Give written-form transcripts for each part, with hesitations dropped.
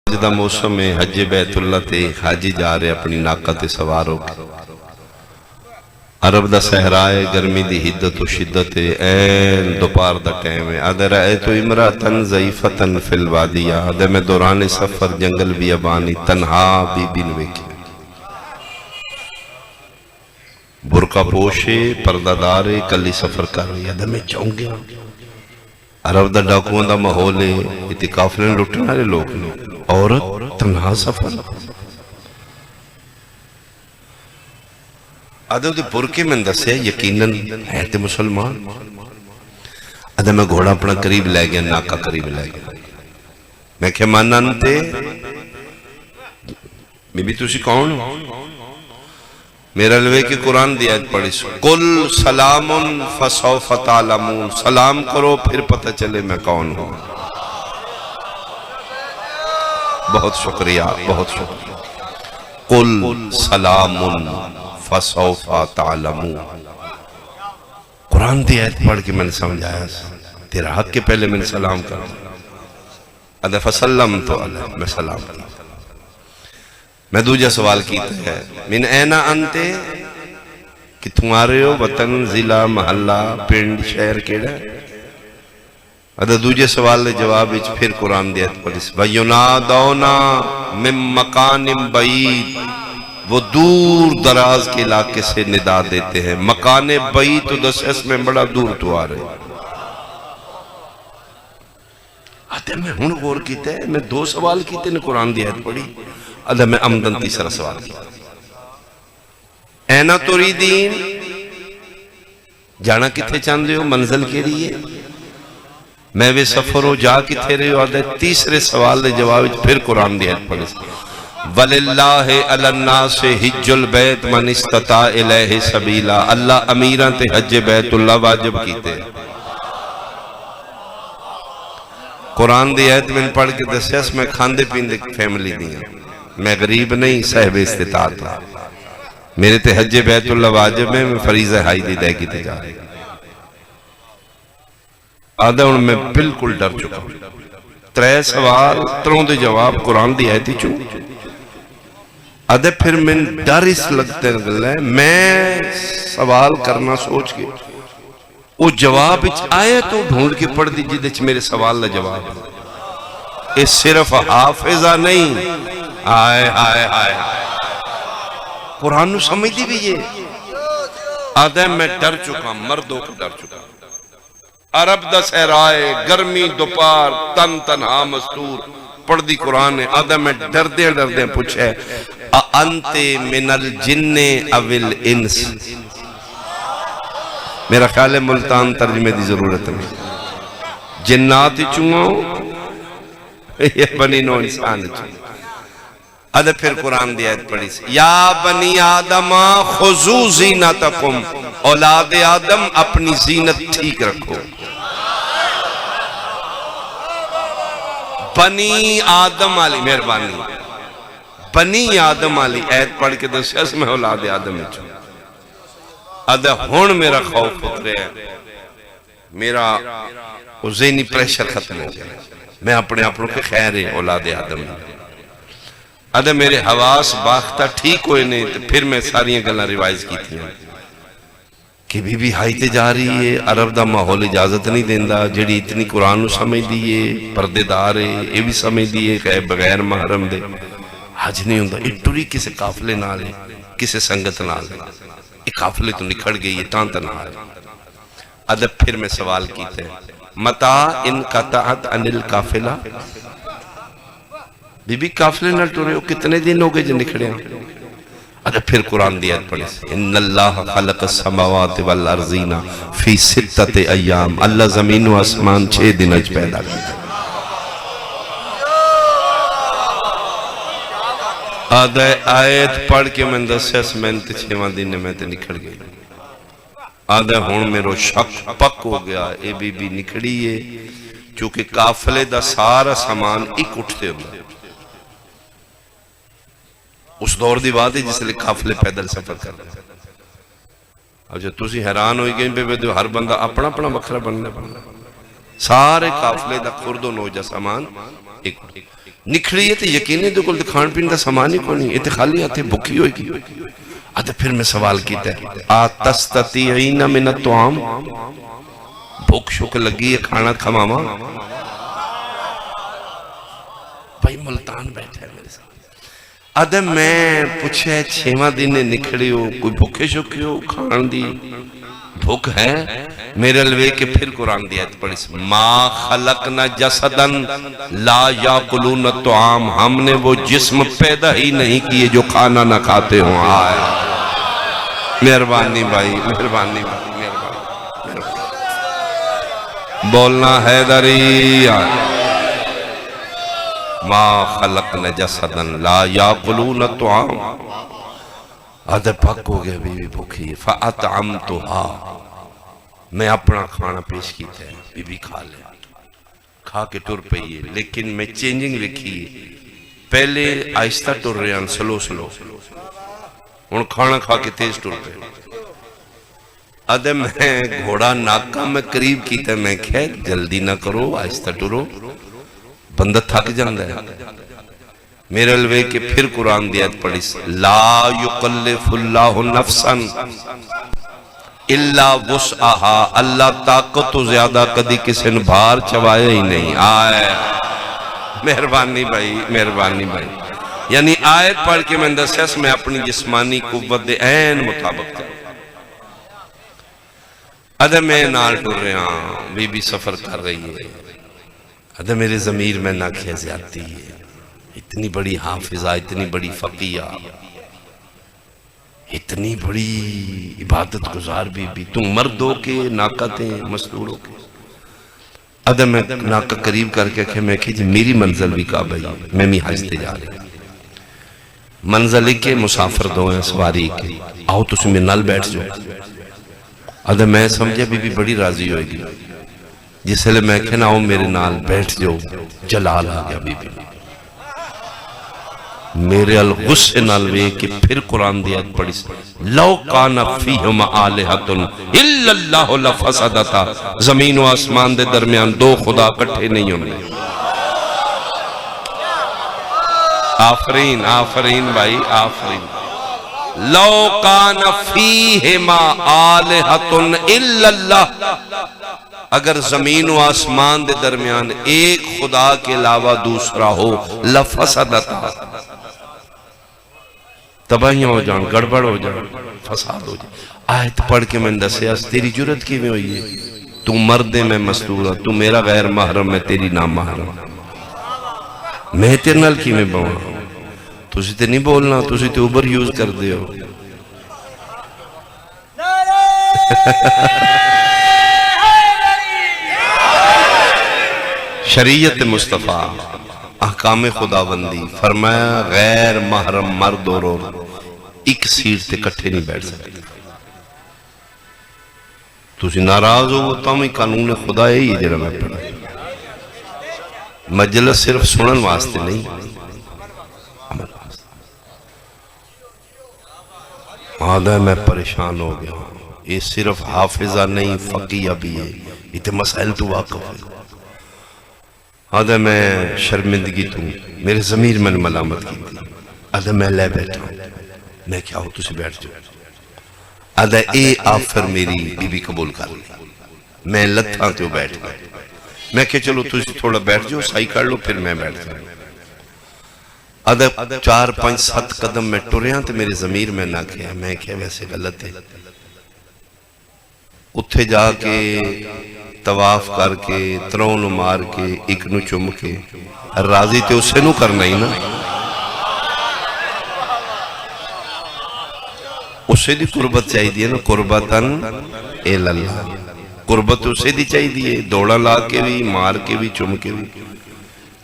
حج دا موسم ہے، حج بیت اللہ تے حاجی جا رہے اپنی ناقہ تے سوار ہو کے۔ عرب دا صحرا ہے، گرمی دی حدت و شدت ہے، این دوپہر دا ٹائم ہے۔ آدھے رأیتو امرأتن ضعیفتن فی الوادیہ، آدھے میں دوران سفر جنگل بیابانی تنہا بی بی نویکی، برقع پوشے پردہ دارے کلی سفر کر رہی، آدھے میں چاہوں گیا۔ عرب دا ڈاکوان دا ماحول ہے، اتی قافلیں لٹنے والے لوگ نے، عورت تنہا سفر۔ آدھے دے برکے میں دسے یقیناً ہے تے مسلمان۔ آدھے میں گھوڑا اپنا قریب لے گیا، ناکہ قریب لے گیا، میں کہ مانن تے میں بھی تُسی کون ہو؟ میرا لوے کی قرآن دی آیت پڑھی سو، قل سلام فسوف تعلمون، سلام کرو پھر پتہ چلے میں کون ہوں۔ بہت شکریہ، بہت شکریہ۔ قل سلام فسوف تعلمون، قرآن دی آیت پڑھ کے میں نے سمجھایا تیرا حق کے پہلے میں نے سلام کر ادھا فسلم تو علیہ، میں سلام کی۔ میں دوجہ سوال کیتا ہے، من اینا انتے کہ تمہارے ہو وطن ضلع محلہ پنڈ شہر کیڑا ہے؟ ادھا دوجہ سوال لے جواب اچھ پھر قرآن دی آیت پڑھی سے وَيُنَادَوْنَا مِن مَّقَانٍ بَعِيدٍ، وہ دور دراز کے علاقے سے ندا دیتے ہیں۔ مکان بعید تو دس اس میں بڑا دور تو آ رہے۔ آتے میں ہون غور کیتے ہیں، میں دو سوال کیتے ہیں قرآن دی آیت پڑھی، ادھا میں عمدن تیسرا سوال کیتے ہیں۔ اینا تریدین، جانا کتے چاندے ہو منزل کے لیے؟ میں وہ سفر ہو جا کتے رہے ہو؟ آدھے تیسرے سوال دے جواب پھر قرآن دی آیت پڑھی سے وَلِلَّهِ عَلَى النَّاسِ حِجُّ الْبَيْتِ مَنِ اسْتَطَاعَ إِلَيْهِ سَبِيلًا، اللہ امیران تے حج بیت اللہ واجب کیتے۔ قرآن دی آیت میں پڑھ کے دسیس میں کھاندے پیندے فیملی دیا، میں غریب نہیں، صاحب استطاعت ہے، میرے تے حج بیت اللہ واجب ہے، میں فریضہ ہائی دی دے کیتے جا رہے۔ آدھا ان میں بالکل ڈر چکا ہوں، ترے سوال تروں دے جواب قرآن دی آیتی چوں۔ آدھے پھر میں ڈر اس لگتے ہیں، میں سوال کرنا سوچ کے وہ جواب آئے تو ڈھونڈ کے پڑھ دی جیدے میرے سوال دا جواب ہے۔ اس صرف حافظہ نہیں، آئے آئے آئے قرآن نو سمجھ دی بھی یہ۔ آدھے میں ڈر چکا، مردوں کو ڈر چکا، عرب دا صحرائے گرمی دوپہر تن تنہا مستور پڑھ دی قرآن ہے۔ آدھا میں ڈردے ڈردے پوچھے اَأَنْتِ مِنَ الْجِنِّ اَوِ الْإِنْسِ، میرا خیال ہے ملتان ترجمے دی ضرورت نہیں، جناتی چونگا ہو یہ بنی نو انسان چونگا۔ آدھا پھر قرآن دی آیت پڑھی سے یا بنی آدم خذو زینتکم، اولاد آدم اپنی زینت ٹھیک رکھو۔ بنی آدم والی مہربانی، بنی آدم والی آیت پڑھ کے دس میں اولاد آدم چوں۔ آدھا ہون میرا خوف اترے ہے، میرا ذہنی پریشر ختم ہو گیا، میں اپنے اپنوں کے خیر ہے اولاد آدم۔ آدھا میرے حواس باختہ ٹھیک ہوئے نہیں، پھر میں ساریاں گلہ روائز کی تھی کہ بی بی ہائیتے جا رہی ہے، عرب دا ماحول اجازت نہیں دیندہ، جڑی اتنی قرآن نو سمجھ دیئے، پردے دار ہے، یہ بھی سمجھ دیئے کہ بغیر محرم دے حج نہیں ہوندہ۔ یہ ٹوری کسے قافلے نہ لے، کسے سنگت نہ لے، یہ قافلے تو نکھڑ گئی، یہ تان تنہا ہے۔ ادب پھر میں سوال کیتے ہیں متا ان قطعت عن القافلہ، بی بی قافلے نہ ٹورے ہو کتنے دن ہو گئے جو نکھڑے ہیں؟ ادھا پھر قرآن دی آیت پڑھے سے ان اللہ خلق السماوات والارضین فی ستت ایام، اللہ زمین و آسمان 6 دن اج پیدا کی۔ آدھا آیت پڑھ کے میں دسیس میں انتے 6 دن میں تے نکھڑ گئی۔ آدھا ہون میرو شک پک ہو گیا، اے بی بی نکھڑی ہے چونکہ قافلے دا سارا سامان ایک اٹھتے ہوگا۔ اس دور دی بات ہے جس لئے قافلے پیدل سفر کر رہے ہیں۔ اب جب تُسی حیران ہوئی گئیں پہ ہر بندہ اپنا اپنا بکھرا بننا، سارے قافلے دا خرد و نوجہ سامان ایک نکھڑی ہے تو یقینی تو کل کھان پین دا سامان ہی کو نہیں، یہ تو خالی آتے بھوکی ہوئے گی۔ آدھے پھر میں سوال کیتا ہے آتستطیعین من الطعام، بھوک شک لگی ہے کھانا کھماما؟ بھائی ملتان بیٹھا ہے میرے ساتھ، آدھے میں پوچھے 6واں دن نکھڑی ہو، کوئی بھوکے شکے ہو، کھان دی بھوک ہے؟ میرے لوے کے پھر قرآن دی آیت پڑھی سے ما خلقنا جسدن لا یاکلون الطعام، ہم نے وہ جسم پیدا ہی نہیں کیے جو کھانا نہ کھاتے ہوں۔ آئے مہربانی بھائی، مہربانی بھائی، مہربانی بولنا حیدری۔ ما خلقنا جسدن لا یاکلون الطعام، آدھے پک ہو گیا بیوی بھوکی، فَأَطْعَمْتُهَا، میں اپنا کھانا پیش کیتا ہے، بی بی کھا لے، کھا کے ٹر پئیے، لیکن میں چینجنگ لکھی پہلے آہستہ ٹر رہے ہیں سلو سلو، ان کھانا کھا کے تیز ٹر پہ۔ آدھے میں گھوڑا ناکا میں قریب کیتا ہے، میں کہہ جلدی نہ کرو، آہستہ ٹرو، بندہ تھک جاندہ ہے۔ میرے لوے کے پھر قرآن دی آیت پڑھی سے لا یکلف اللہ نفسا الا وسعہا، اللہ طاقت تو زیادہ کدی کسی نے بھار چوایا ہی نہیں۔ آئے مہربانی بھائی، مہربانی بھائی، یعنی آیت پڑھ کے میں دسیس میں اپنی جسمانی قوت دے عین مطابق کروں۔ ادھے میں نال ٹر رہا ہوں، بی بی سفر کر رہی ہے، ادھے میرے ضمیر میں نہ کھے زیادتی ہے، اتنی بڑی حافظہ، اتنی بڑی فقیہ، اتنی بڑی عبادت گزار بی تم مرد ہو کے ناکتیں مستور ہو کے۔ ادھے میں ناکہ قریب کر کے کہ میں کہی میری منزل بھی کعبہ ہی، میں بھی حجتے جا رہے ہیں، منزل کے مسافر دو ہیں سواری کے، آؤ تسی میں نال بیٹھ جاؤ۔ ادھے میں سمجھے بی بی بڑی راضی ہوئے گی، جس لئے میں کہنا آؤ میرے نال بیٹھ جاؤ، جلال آ گیا بی بی میرے الغصے نالوے کہ پھر قرآن دی آیت پڑھی سے لو کان فیہم آلہۃ الا اللہ لفسدتا، زمین و آسمان دے درمیان دو خدا کٹھے نہیں ہونے۔ آفرین آفرین بھائی آفرین۔ لو کان فیہم آلہۃ الا اللہ، اگر زمین و آسمان دے درمیان ایک خدا کے علاوہ دوسرا ہو لفسدتا، تباہیاں ہو جان، گڑبڑ ہو جان، فساد ہو جان۔ آیت پڑھ کے میں دسیاس تیری جرت کی میں ہوئی ہے، تو مرد میں مستورہ، تو میرا غیر محرم ہے، تیری نام محرم، میں تیرے نال کی میں بہنا، تو اسی تے نہیں بولنا، تو اسی تے اوبر یوز کر دے ہو۔ شریعت مصطفیٰ، احکام خداوندی، فرمایا غیر محرم مرد اور ایک سیٹ تے کٹھے نہیں بیٹھ سکتے۔ تو اسی ناراض ہو تو ہمیں قانون خدا ہے ہی جرہ میں پڑھا، مجلس صرف سنن واسطے نہیں، عمل واسطے۔ آدھا میں پریشان ہو گیا، یہ صرف حافظہ نہیں فقیہ بھی ہے، یہ تے مسائل تو واقف ہے۔ آدھا میں شرمندگی تو میرے ضمیر میں ملامت کی تھی، آدھا میں لے بیٹھا ہوں، میں کیا ہوں تُسے بیٹھ جاؤ، آدھا اے آفر میری بی بی قبول کر لی، میں لتھاں تے بیٹھ گیا، میں کہ چلو تُسے تھوڑا بیٹھ جاؤ صحیح کر لو پھر میں بیٹھ جاؤں۔ آدھا 4 5 7 قدم میں ٹریاں تے میرے ضمیر میں نہ کیا، میں کیا ویسے غلط ہے، اتھے جا کے طواف کر کے ترون مار کے ایک نو چم کے راضی تے اسے نو کرنا ہی نا، اسے دی قربت چاہی دیئے نا، قربتاً اللہ، قربت اسے دی چاہی دیئے، دوڑا لا کے بھی مار کے بھی چم کے بھی،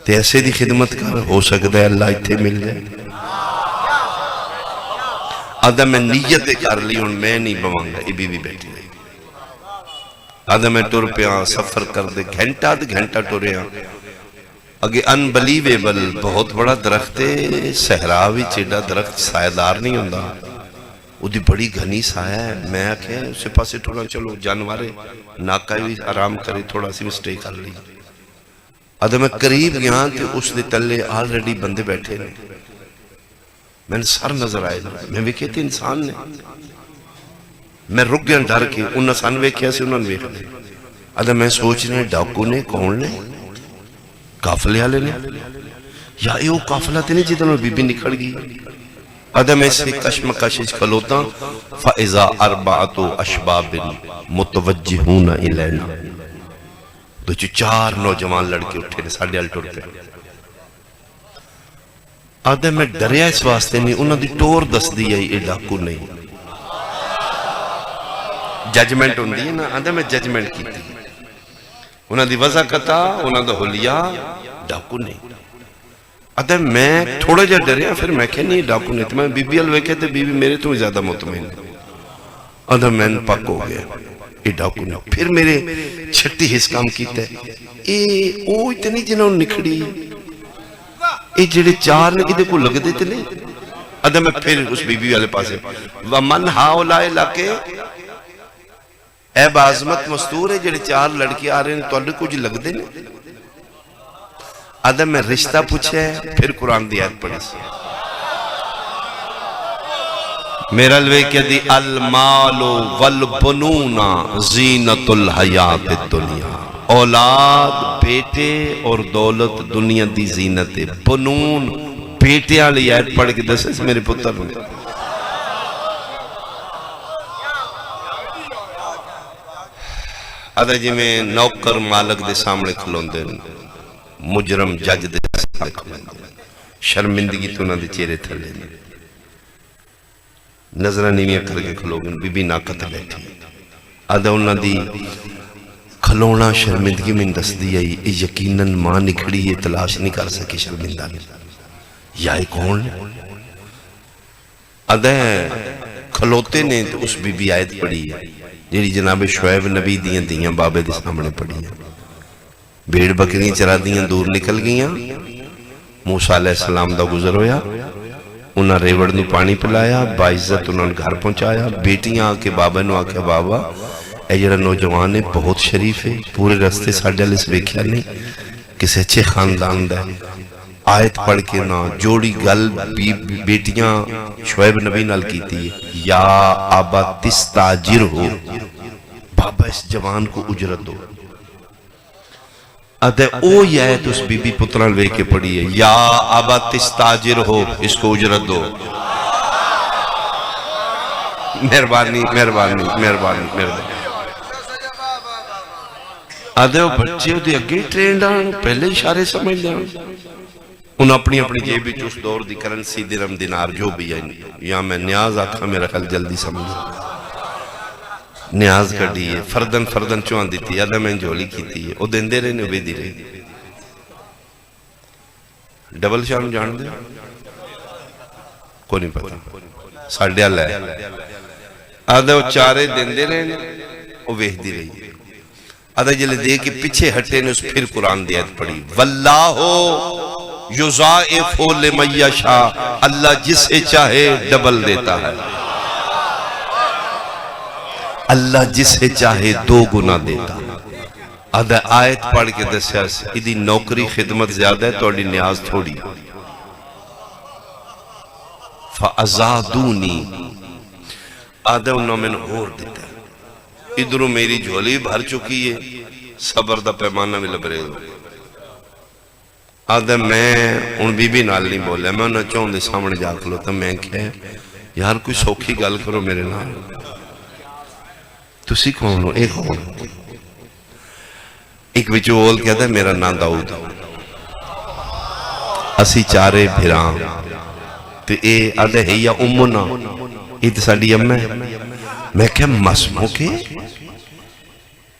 تے ایسے دی خدمت کر ہو سکتا ہے اللہ اتھے مل جائے۔ آدھا میں نیت کر لی ہوں میں نہیں بوانگا، یہ بھی بیٹھی ہے، آدھا میں ٹر پیاں سفر کر دے گھنٹہ ٹریاں، اگے انبلیویبل بہت بڑا درخت ہے، صحراوی چیڑا درخت سائیدار نہیں ہوندہ، وہ دی بڑی گھنی سایہ ہے، میں کہے اسے پاسے تھوڑا چلو جانوارے ناکہ بھی آرام کرے، تھوڑا سی مسٹے کر لی، آدھا میں قریب گیا تو اس دے تلے آلریڈی بندے بیٹھے نے، میں نے سر نظر آئے، میں ویکھے تھے انسان نے، میں رک گیا ڈر کے، انہاں سان ویکھیا سے انہاں ویکھ دے، آدھا میں سوچ رہے ڈاکو نے، کون نے، قافلے والے نے، یا یہ وہ قافلہ تے نہیں جدھوں بی بی نکھڑ گئی، آدھا میں سے کشمکش کھلوتا، فَإِذَا أَرْبَعَةُ أَشْبَابٍ مُتَوَجِّهُونَ إِلَيْنَا، تو چار نوجوان لڑکے اٹھے نے ساڑھے الٹر پہ، آدھا میں ڈریا اس واسطے نہیں، انہوں دی ٹور دس دیا یہ ڈاکو نہیں، ججمنٹ ہوں دی نا، آدھا میں ججمنٹ کی تھی، انہوں دی وضع کتا، انہوں دا حلیہ، ڈاکو نہیں، آدھا میں تھوڑا جا ڈریا، پھر میں کہا نہیں ڈاکو نہیں، تو میں بی بی الوے کہتے بی بی میرے تو زیادہ مطمئن، آدھا میں پاک ہو گیا، یہ ڈاکو نہیں، پھر میرے چھٹی حص کام کیتا ہے، او اتنی جنہوں نکھڑی، یہ جڑے چار نے کدے کو لگ دیتے نہیں، آدھا میں پھر اس بی بی والے پاسے، وَمَنْ ہَاؤْلَائِ لَكَے، اے بعظمت مستور ہے جڑے چار لڑکی آ رہے ہیں تو اللہ کچھ لگ دے نہیں، آدھا میں رشتہ پوچھے پھر قرآن دی آیت پڑھی سے، میرا لوے کیا دی المال والبنون زینت الحیات الدنیا، اولاد بیٹے اور دولت دنیا دی زینت ہے، بنون بیٹے آلی آیت پڑھ کے دسے سے میرے پتر نے، آدھا جی میں نوکر مالک دے سامنے کھلون دے، مجرم جج دے سامنے کھلون دے، شرمندگی تو نہ دے چہرے تھلے دے، نظرہ نیویاں کر کے کھلوگن، بی بی ناکت بیٹھی، آدھا انہاں دی کھلونا شرمندگی میں دس دیا، یہ یقیناً ماں نکھڑی یہ تلاش نہیں کر سکی شرمندہ نے، یا ایک کون ہے؟ آدھا کھلوتے نے تو اس بی بی آیت پڑھی ہے، جیڑی جناب شعیب نبی دیاں بابے دے سامنے پڑھی ہے، بھیڑ بکریاں چرا دیاں دور نکل گیاں، موسیٰ علیہ السلام دا گزر ہویا، انہاں ریوڑ نو پانی پلایا، باعزت انہاں گھر پہنچایا، بیٹیاں آکے بابا نو آکے بابا اے جڑا نوجوان ہے بہت شریف ہے، پورے رستے ساڑھے علیہ سے بیکھیا نہیں، کسے اچھے خاندان دا ہے، آیت پڑھ کے نا جوڑی گل بیٹیاں شعیب نبی نال کیتی ہے، یا آبا تستاجر ہو، بابا اس جوان کو اجرت دو، آدھے او یہ آیت اس بی بی پتران لے کے پڑھی ہے، یا آبا تستاجر ہو، اس کو اجرت دو، مہربانی مہربانی مہربانی مہربانی، آدھے وہ بچے ہو دے اگے ٹرینڈ آن، پہلے اشارے سمجھ دیں، انہوں اپنی جیبی چوس دور دی کرنسی درم دینار جو بھی ہے، یا میں نیاز آکھا میرا خیال جلدی سمجھ نیاز کر دیئے، فردن چوان دیتی ہے، آدھا میں جولی کی تھی ہے، وہ دن دے رہے نے بھی دی رہے، ڈبل شام جان دے کو نہیں پتا، ساڑھے اللہ ہے، آدھا وہ چارے دن دے رہے نے، وہ ویہ دی رہی ہے، آدھا جلے دے کہ پیچھے ہٹے نے اس پھر قرآن دی آیت پڑھی، واللہ یضاعف لمن یشاء، اللہ جسے چاہے ڈبل دیتا ہے، اللہ جسے چاہے دو گنا دیتا ہے، آدھا آیت پڑھ کے دسیا ادھی نوکری خدمت زیادہ ہے تو اڈی نیاز تھوڑی، فَأَزَادُونِي، آدھا انہوں میں نے اور دیتا ہے، ادھروں میری جھولی بھر چکی ہے، صبر دا پیمانہ میں لبرے دو، آدھا میں ان بی بی نال نہیں بولے، میں انہوں چاہوں دے سامنے جا کھلو تا میں کہے یار کوئی سوکھی گل کرو میرے نال، تسی کون ہو؟ ایک کون ہو؟ ایک بچو بول کہتا ہے میرا نام داؤد، اسی چارے بھرام، تو اے آدھے ہے یا امنا، یہ تو ساڑی ام ہے، میں کہا مسمو کے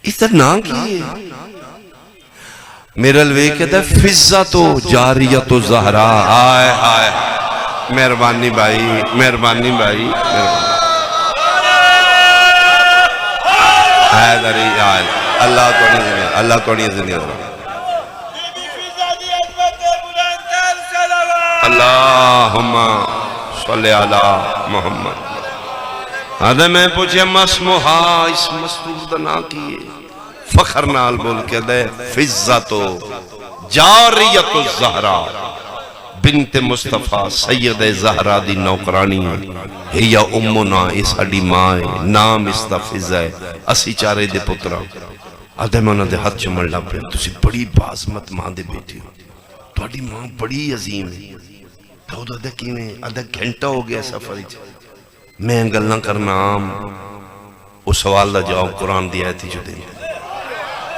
اس طرح نام کیے، میرا لوے کہتا ہے فضت و جاریت و زہرا، آئے آئے مہربانی بھائی مہربانی بھائی حیدری آئے اللہ کو نہیں زندگی اللہ کو نہیں زندگی اللہم صلی علی محمد، آدھے میں پوچھے مسموہا اس مستور دا نا کیے، فخر نال بول کے دے فضت و جاریت الزہرا بنت مصطفیٰ سید زہرا دی نوکرانی ہے یا امنا اس اڈی ماں ہے نام اس دا فضا ہے اسی چارے دے پترا آدھے مانا دے ہاتھ چمڑ لا پہ تسی بڑی بازمت ماں دے بیٹی ہو تو اڈی ماں بڑی عظیم ہے داؤد آدھے کیویں آدھے گھنٹہ ہو گیا سفر میں گلنا کرنا عام اس سوال دا جواب قرآن دی آیت جو دیں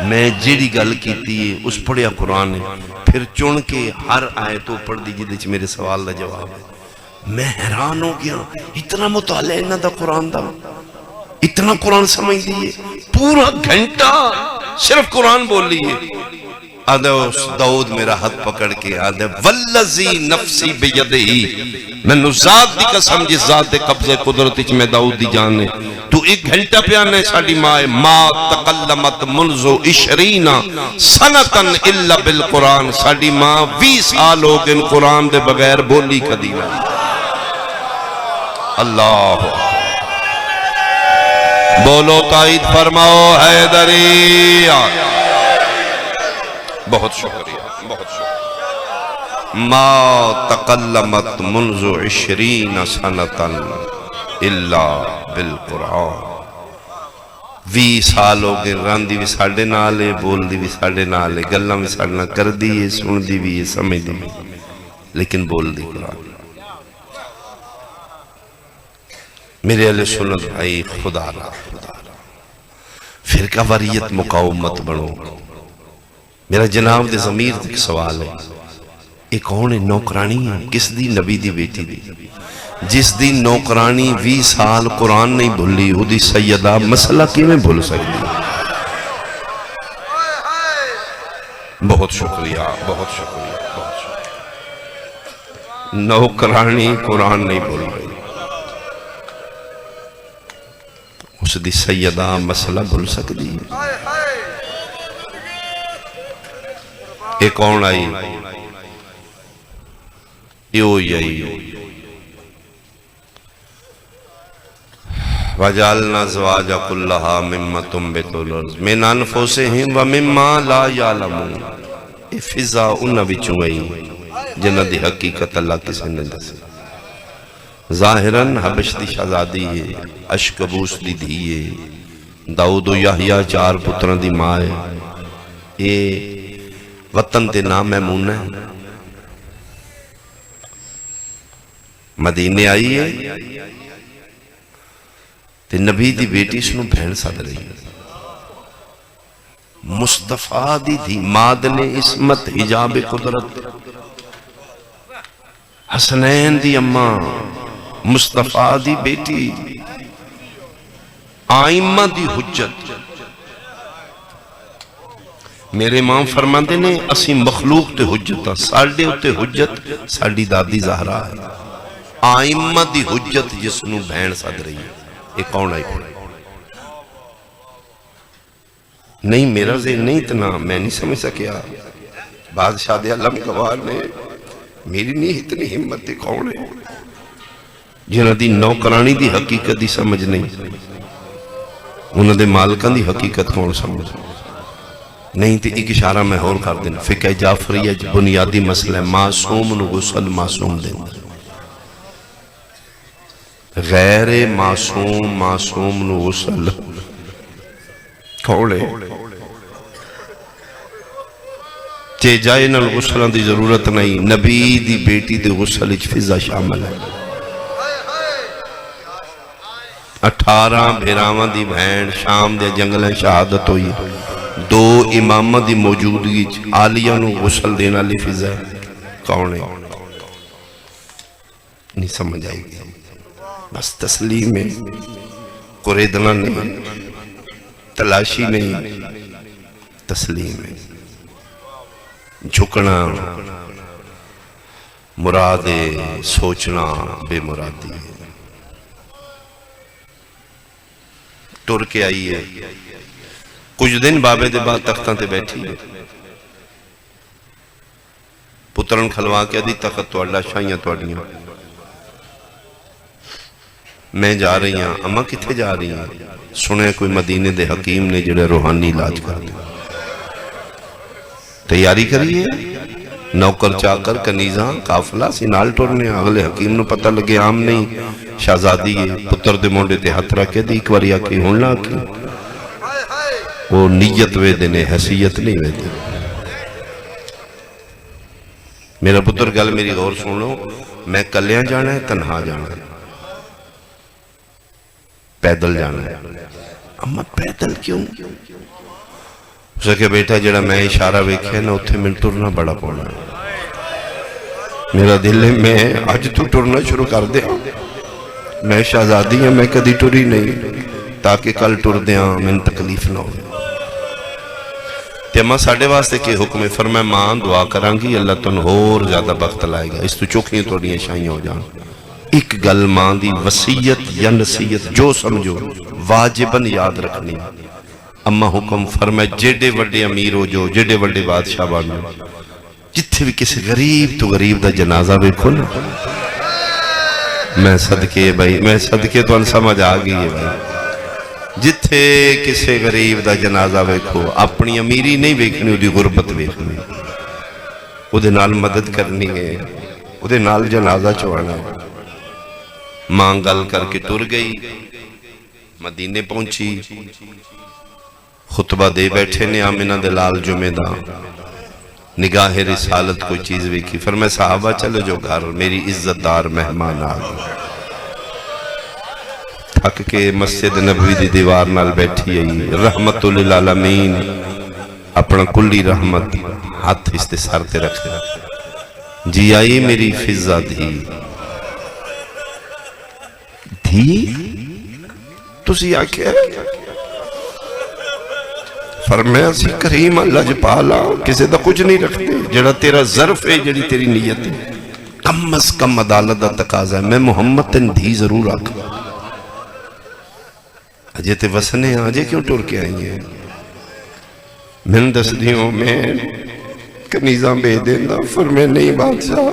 میں جیڑی گل کیتی ہے اس پڑھیا قرآن ہے پھر چن کے ہر آیتوں پڑھ دی جدے چھ میرے سوال دا جواب ہے میں حیران ہو گیا اتنا مطالعہ انہاں دا قرآن دا اتنا قرآن سمجھ دیئے پورا گھنٹہ صرف قرآن بول لیے آدھے اس داؤد میرا ہاتھ پکڑ کے آدھے والذی نفسی بیدہی میں نو ذات دی قسم جس ذات دے قبضے قدرتی چھ میں داؤد دی جانے تو ایک گھنٹہ پیانے ساڑی ماں ما تقلمت منذ 20 سنتن الا بالقرآن ساڑی ماں 20 سال ہو گئے قرآن دے بغیر بولی قدیمہ اللہ بولو تائید فرماؤ حیدری بہت شکریہ بہت شکریہ ما تقلمت منذ 20 سنتن الا بالقرآن 20 سال ہو گئے راندی بھی ساڑھے نالے بول دی بھی ساڑھے نالے گلہ بھی ساڑھے نالے کر دیئے سن دی بھی سمجھ دی بھی لیکن بول دی قرآن میرے علیہ سنت بھائی خدا را فرقہ واریت مقاومت بڑھو میرا جناب دے ضمیر ایک سوال ہے ایک کون ہے نوکرانی ہے کس دی نبی دی بیٹی دی جس دی نوکرانی 20 سال قرآن نہیں بھولی وہ دی سیدہ مسئلہ کی میں بھول سکتی بہت شکریہ بہت شکریہ بہت شکریہ نوکرانی قرآن نہیں بھول رہی اس دی سیدہ مسئلہ بھول سکتی ایک کون آئی یو یہی وَجَعَلْنَا زَوَاجَ كُلَّهَا مِمَّا تُنْبِتُ الْأَرْضُ مِنْ أَنْفُسِهِمْ وَمِمَّا لَا يَعْلَمُونَ یہ فضا انہاں بچوں گئی جنہ دی حقیقت اللہ کسی نے دسی ظاہراً حبش دی شہزادی ہے اشکبوس دی دھیے داؤد و یحییٰ 4 پتران دی ماں ہے یہ وطن تے نام میمون ہے مدینے آئی ہے تے نبی دی بیٹی سنو بہن ساتھ رہی ہے مصطفیٰ دی دھی مادن عصمت حجاب قدرت حسنین دی اماں مصطفیٰ دی بیٹی آئمہ دی حجت میرے امام فرماندے نے اسی مخلوق تے حجت ساڑھے ہوتے حجت ساڑھی دادی زہرا ہے آئمہ دی حجت جسنو بہن ساتھ رہی ہے ایک کون آئی پڑھا نہیں میرا ذہن نہیں اتنا میں نہیں سمجھ سکیا بادشاہ دے علم گوار نے میری نہیں اتنی ہمت کون ہے جنہ دی نوکرانی دی حقیقت دی سمجھ نہیں انہ دے مالکان دی حقیقت کون سمجھ نہیں تے ایک اشارہ میں اور کر دینا فقہ جعفریہ بنیادی مسئلہ معصوم نو غسل معصوم دینا غیر معصوم نو غسل کھوڑے چے جائے نال غسلان دی ضرورت نہیں نبی دی بیٹی دی غسل اچ فضا شامل ہے 18 بھیراواں دی بہن شام دے جنگلیں شہادت ہوئی 2 امامہ دی موجودگی عالیہ نو غسل دینا لی فضا ہے کون ہے نہیں سمجھ آئی گیا بس تسلیم ہے قریدنا نہیں تلاشی نہیں تسلیم ہے جھکنا مراد سوچنا بے مرادی ہے ٹر کے آئی ہے کچھ دن بابے دے بعد تختاں تے بیٹھی ہے پترن کھلوا کے دی تخت توڑا شاہیاں توڑیاں میں جا رہی ہاں اماں کتھے جا رہی ہیں سنے کوئی مدینے دے حکیم نے جڑے روحانی علاج کر دیا تیاری کریے نوکر چاکر کنیزاں قافلہ سی نال ٹرنے اگلے حکیم نو پتہ لگے عام نہیں شہزادی پتر دے مونڈے تے ہتھ رکھے دی ایک واری آکی ہون لا کی وہ نیت وے دینے حیثیت نہیں وے دینے میرا پتر گل میری غور سنو میں کلیاں جانا ہے تنہا جانا ہے پیدل جانا ہے اما پیدل کیوں اسے کہ بیٹا جڑا میں اشارہ ویکھے نا اتھے میں ٹرنا بڑا پونا میرا دل ہے میں آج تو ٹرنا شروع کر دیا میں شہزادی ہیں میں کدی ٹری نہیں تاکہ کل ٹر دیا میں تکلیف نہ ہو تیمہ ساڑھے واسطے کے حکم فرمائے ماں دعا کرانگی اللہ تن اور زیادہ بخت لائے گا اس تو چوکھیں توڑیاں شاہیاں ہو جان ایک گل ماں دی وسیعت یا نصیحت جو سمجھو واجباً یاد رکھنی اما حکم فرمائے جیڑے وڈے امیر ہو جو جیڑے وڈے بادشاہ بانو جتھے بھی کسی غریب تو غریب دا جنازہ بیکھو نا میں صدقے تو ان سمجھ آگئی ہے بھائی جتھے کسی غریب دا جنازہ بیکھو اپنی امیری نہیں بیکھنی وہ دی غربت بیکھنی وہ دے نال مدد کرنی ہے وہ دے نال جنازہ چوانا ہے ماں گل کر کے ٹر گئی مدینے پہنچی خطبہ دے بیٹھے نے آمینہ دلال جمعہ دا نگاہ رسالت کوئی چیز ویکھی فرمائے صحابہ چلو جو گھر میری عزت دار مہمان آگئے تھک کے مسجد نبوی دی دیوار نال بیٹھی آئی رحمت للعالمین اپنا کلی رحمت ہاتھ اس تے سر تے رکھے جی آئی میری فضا دھی تسی آکے فرمایا سی کریم اللہ جپالا کسے دا کچھ نہیں رکھتے جڑا تیرا ظرف ہے جڑی تیری نیت ہے کم از کم عدالت دا تقاضا ہے میں محمد تن دھی ضرور آکھا اجے تے وسنے آجے کیوں ٹور کے آئی ہیں میں دس دیوں میں کنیزاں بے دیندہ فرمایا نہیں بادشاہ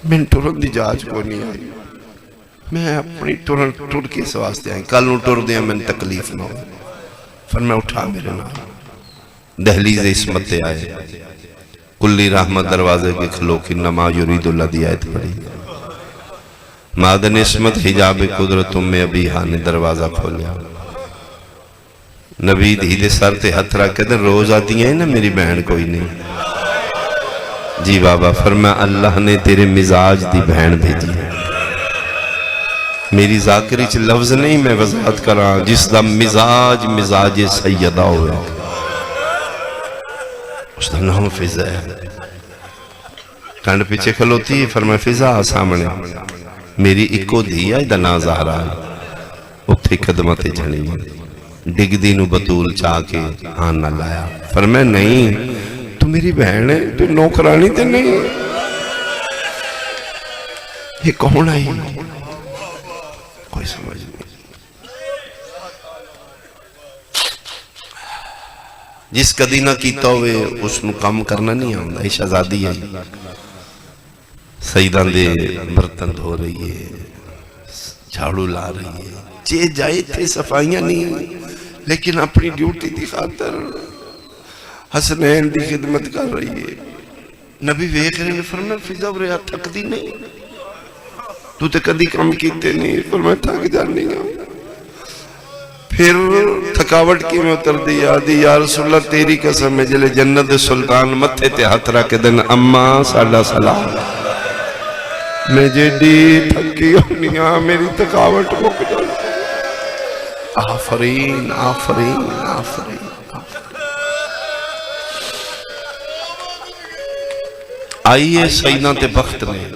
میں ٹورن دی جاج کو نہیں آئی میں اپنی ٹور کے سواستے آئی کل نو ٹور دیا میں تکلیف نہ ہو فرمایا اٹھا میرے نام دہلیز اسمت آئے کلی رحمت دروازے کے کھلو کی نما یرید اللہ دی آیت پڑی مادن اسمت حجاب قدرتوں میں ابھی ہاں نے دروازہ کھولیا نبی دھیدے سر تے ہتھ رکھ کے دن روز آتی ہیں نا میری بہن کوئی نہیں جی بابا فرمایا اللہ نے تیرے مزاج دی بہن بھیجی ہے میری ذاکری چھ لفظ نہیں میں وضاحت کراں جس دا مزاج سیدہ ہوئے اس دا نام فضا ہے کانڈ پیچھے کھلوتی فرمایا فضا سامنے میری اکو دیا دا نا زہرا اتھے قدمت جھنی ڈگ دینو بطول چاہ کے آن نہ لایا فرمایا نہیں تو میری بہن ہے تو نوکرانی تے نہیں یہ کون آئی کوئی سمجھ نہیں جس کدی نہ کیتا ہوئے اس نو کام کرنا نہیں آمدہ یہ شہزادی ہے سیدان دے برتن دھو رہی ہے جھاڑو لا رہی ہے چے جائے تھے صفائیاں نہیں لیکن اپنی ڈیوٹی دی خاطر حسنین دی خدمت کر رہی ہے نبی ویکھ رہے ہیں فرمایا فضا ورہا تھک دی نہیں تو تے کدی کام کیتے نہیں فرمایا تھک جانی گا پھر تھکاوٹ کی میں اتر دیا یا رسول اللہ تیری قسم میں جلے جنت سلطان متھے تے ہاتھ رکھ دن اماں ساڑھا سلام میں جیڈی تھکی ہونیاں میری تھکاوٹ مک جانا آفرین آفرین آفرین آئیے سیدنا تے بخت نے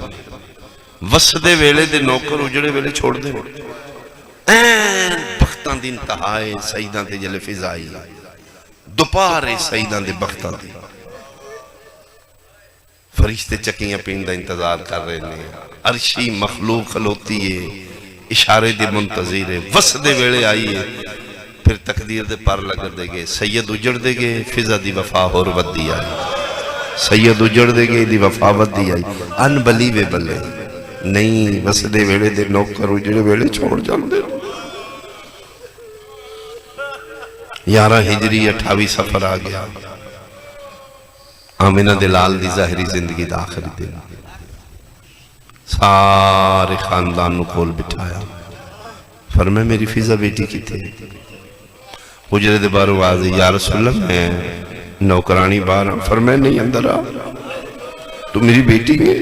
وسدے ویلے دے نوکر اجڑے ویلے چھوڑ دے این بختان دی انتہائے سیدنا تے جلے فضائی دوپارے سیدنا دے بختان دی فرشتے چکیاں پیندہ انتظار کر رہے ہیں عرشی مخلوق خلوتی ہے اشارے دے منتظر ہے وسدے ویلے آئی ہے پھر تقدیر دے پر لگر دے گے سید اجڑ دے گے فضا دی وفا اور ود دی آئی سید اجڑ دے گے دی وفا ود دی آئی انبلیویبل ہے نہیں وسدے ویلے دے نوکر اجڑے ویلے چھوڑ جان دے 11 ہجری 28 سفر آ گیا آمینہ دلال دی ظاہری زندگی دا آخری دن سارے خاندان نو کول بٹھایا، فرمایا میری فضا بیٹی کی تھے، حجرے دے بارو آزی یا رسول اللہ میں نوکرانی بار، فرمایا نہیں اندر آ، تو میری بیٹی ہے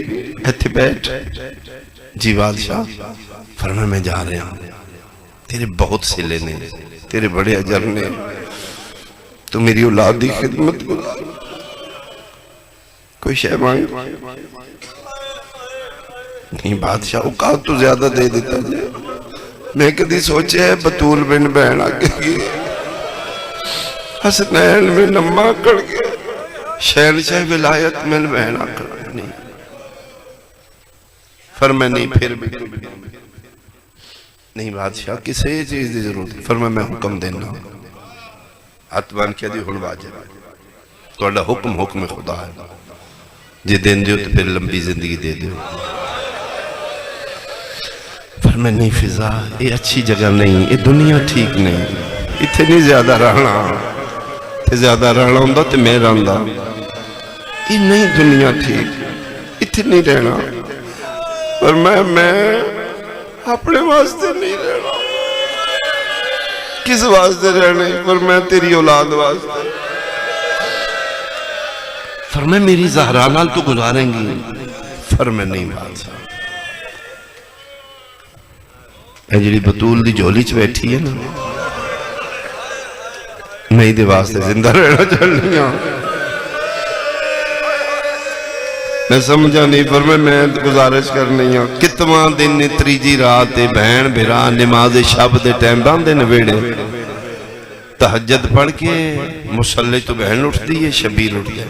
ایتھے بیٹھ، جی بادشاہ، فرمایا میں جا رہے ہیں، تیرے بہت سلے نے، تیرے بڑے اجر نے، تو میری اولاد دی خدمت گزار، کوئی شے مانگ نہیں، بادشاہ اوقات تو زیادہ دے دیتا جائے، میں کدی سوچے ہے بطول بن بہن آگے گی، حسنین میں نمہ کر گیا، شہنشاہ ولایت میں بہن آکر نہیں، فرمایا نہیں پھر بھی نہیں بادشاہ کسے چیز دی ضرورت ہے، فرمایا میں حکم دینا، عطبان کیا دی ہنوا جائے، تو اللہ حکم خدا ہے، جی دین دیو تو پھر لمبی زندگی دے دیو، فرمایا نہیں فضا یہ اچھی جگہ نہیں، یہ دنیا ٹھیک نہیں، اتنی زیادہ رہنا، زیادہ رہنا ہوں تو میں رہنا، یہ نہیں دنیا ٹھیک، اتنی رہنا، اور میں اپنے واسطے نہیں رہنا، کس واسطے رہنے، پر میں تیری اولاد واسطے، فرمایا میری زہرانال تو گزاریں گی، فرمایا نہیں بادشاہ، جڑی بطول دی جھولی چ بیٹھی ہے نا، نہیں دے واسطے زندہ رہنا چاہنی ہوں، میں سمجھا نہیں، فرمایا میں گزارش کرنی ہوں، کتواں دن تریجی رات بہن بھرا نماز شب دے ٹائم باندھے نویڑے، تہجد پڑھ کے مصلی تو بہن اٹھتی ہے، شبیر اٹھ گئے،